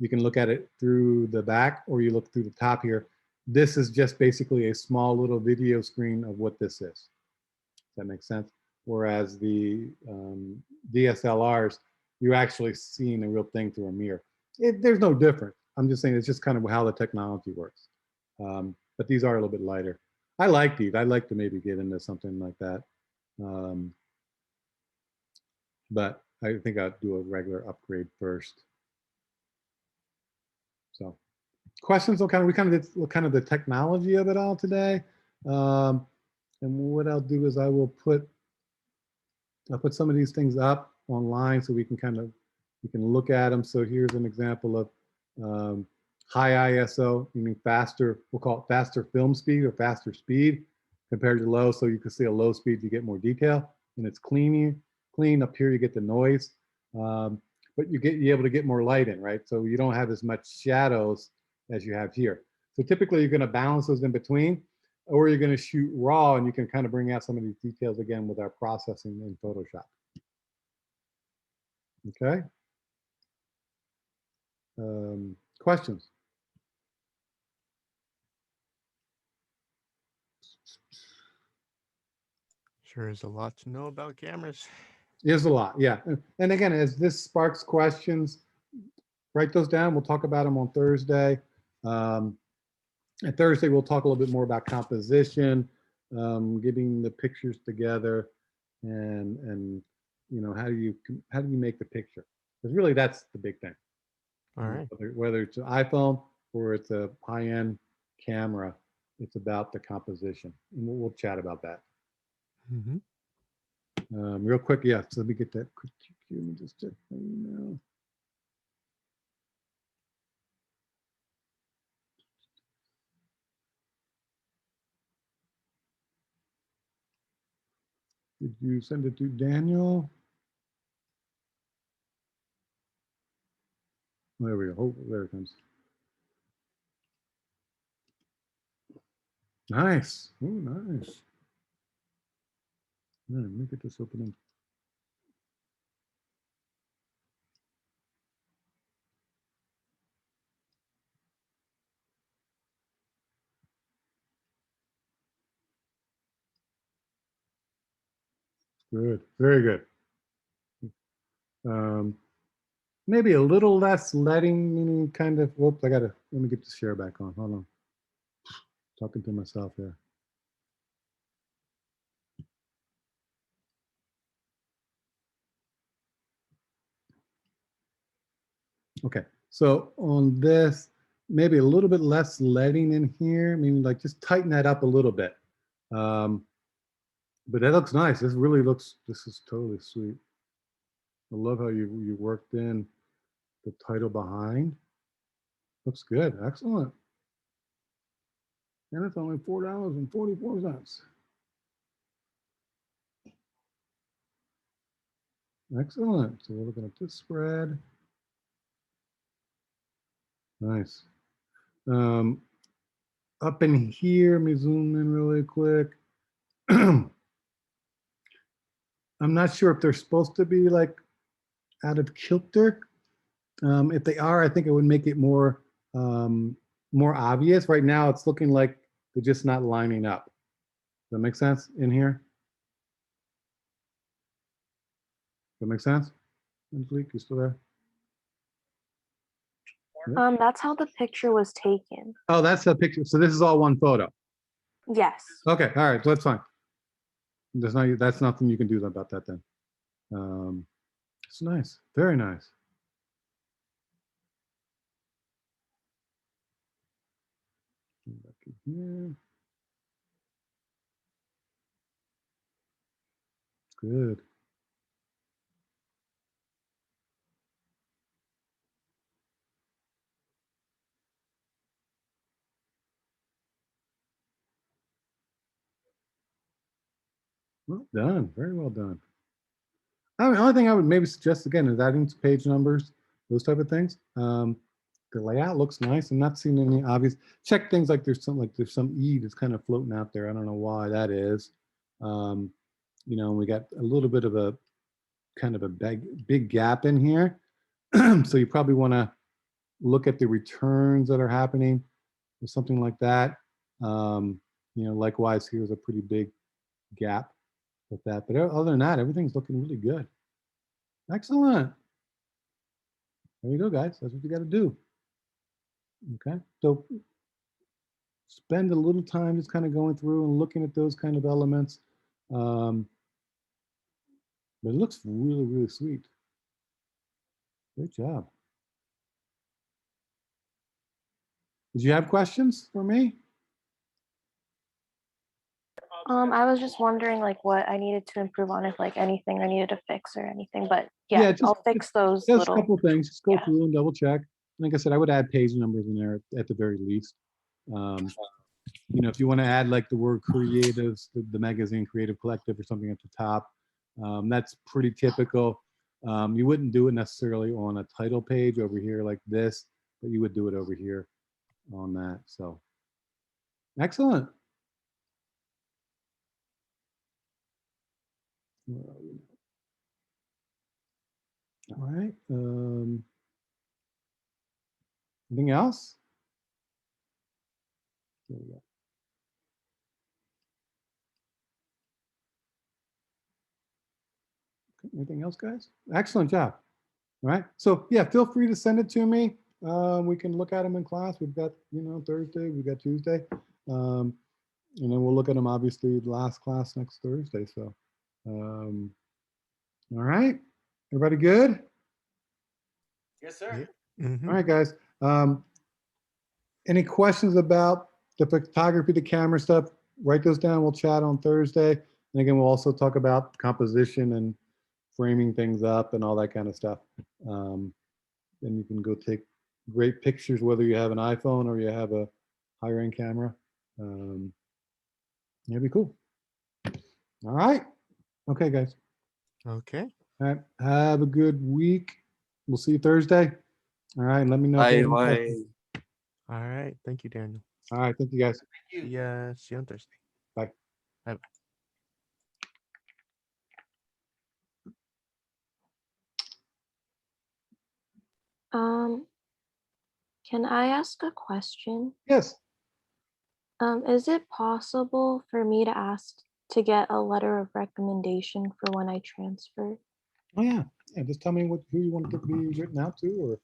you can look at it through the back or you look through the top here. This is just basically a small little video screen of what this is. Does that make sense? Whereas the DSLRs, you're actually seeing the real thing through a mirror. There's no difference. I'm just saying it's just kind of how the technology works. But these are a little bit lighter. I like these. I'd like to maybe get into something like that. But I think I'll do a regular upgrade first. So questions on we kind of did kind of the technology of it all today. And what I'll do is I'll put some of these things up online so we can you can look at them. So here's an example of high ISO, meaning faster, we'll call it faster film speed or faster speed compared to low. So you can see a low speed, you get more detail and it's clean. Up here, you get the noise, but you're able to get more light in, right? So you don't have as much shadows as you have here. So typically you're gonna balance those in between, or you're gonna shoot raw and you can kind of bring out some of these details again with our processing in Photoshop. Okay. Questions? Sure is a lot to know about cameras. Is a lot, yeah. And again, as this sparks questions, write those down. We'll talk about them on Thursday. And Thursday, we'll talk a little bit more about composition, getting the pictures together, and you know, how do you make the picture? Because really, that's the big thing. All right. Whether it's an iPhone or it's a high-end camera, it's about the composition, and we'll chat about that. Mm-hmm. Real quick, yeah. So let me get that quick. Let me just check my email. Did you send it to Daniel? There we go. Oh, there it comes. Nice. Oh, nice. Yeah, let me get this opening. Good. Very good. Maybe a little less letting, meaning kind of, whoops, let me get the share back on. Hold on. Talking to myself here. Okay, so on this, maybe a little bit less letting in here, meaning like just tighten that up a little bit. But that looks nice. This really looks, this is totally sweet. I love how you worked in the title behind. Looks good. Excellent. And it's only $4.44. Excellent. So we're looking at this spread. Nice. Up in here, let me zoom in really quick. I'm not sure if they're supposed to be like out of kilter. If they are, I think it would make it more more obvious. Right now, it's looking like they're just not lining up. Does that make sense in here? Does that make sense? Angelique, you still there? That's how the picture was taken. Oh, that's the picture. So this is all one photo. Yes. Okay, all right, so that's fine. That's nothing you can do about that then. It's nice, very nice. Back in here. Good. Well done, very well done. I mean, the only thing I would maybe suggest again is adding some page numbers, those type of things. The layout looks nice. I'm not seeing any obvious. Check things like there's some E that's kind of floating out there. I don't know why that is. You know, we got a little bit of a kind of a big gap in here. So you probably want to look at the returns that are happening or something like that. You know, likewise, here's a pretty big gap with that. But other than that, everything's looking really good. Excellent. There you go, guys. That's what you got to do. Okay. So spend a little time just kind of going through and looking at those kind of elements. But it looks really, really sweet. Great job. Did you have questions for me? I was just wondering like what I needed to improve on, if like anything I needed to fix or anything, but Yeah, yeah, just- I'll fix those Just a little. couple things. Just go yeah. through and double check. Like I said, I would add page numbers in there at the very least. You know, if you want to add like the word creatives, the magazine creative collective or something at the top, that's pretty typical. You wouldn't do it necessarily on a title page over here like this, but you would do it over here on that. So excellent. All right. Anything else? There we go. Okay, anything else, guys? Excellent job. All right. So yeah, feel free to send it to me. We can look at them in class. We've got, you know, Thursday, we've got Tuesday. And then we'll look at them obviously last class next Thursday. So, all right. Everybody good? Yes, sir. Mhm. All right, guys. Any questions about the photography, the camera stuff? Write those down. We'll chat on Thursday. And again, we'll also talk about composition and framing things up and all that kind of stuff. Then you can go take great pictures, whether you have an iPhone or you have a higher end camera. That'd be cool. All right. Okay, guys. Okay. All right. Have a good week. We'll see you Thursday. All right. Let me know. if you have any questions. All right. Thank you, Daniel. All right. Thank you, guys. You. Yeah. See you on Thursday. Bye. Bye. Can I ask a question? Yes. Is it possible for me to ask to get a letter of recommendation for when I transfer? Oh, yeah. Yeah. Just tell me who you want it to be written out to or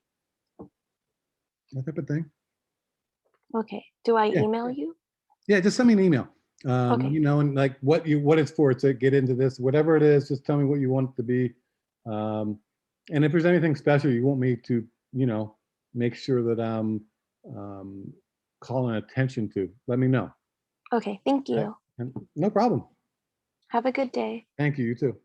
that type of thing. Okay, do I Yeah. email you? Yeah. Just send me an email. Okay. You know, and like what it's for, to get into this, whatever it is, just tell me what you want it to be. And if there's anything special you want me to, you know, make sure that I'm calling attention to, let me know. Okay, thank Okay. you. And no problem. Have a good day. Thank you. You too.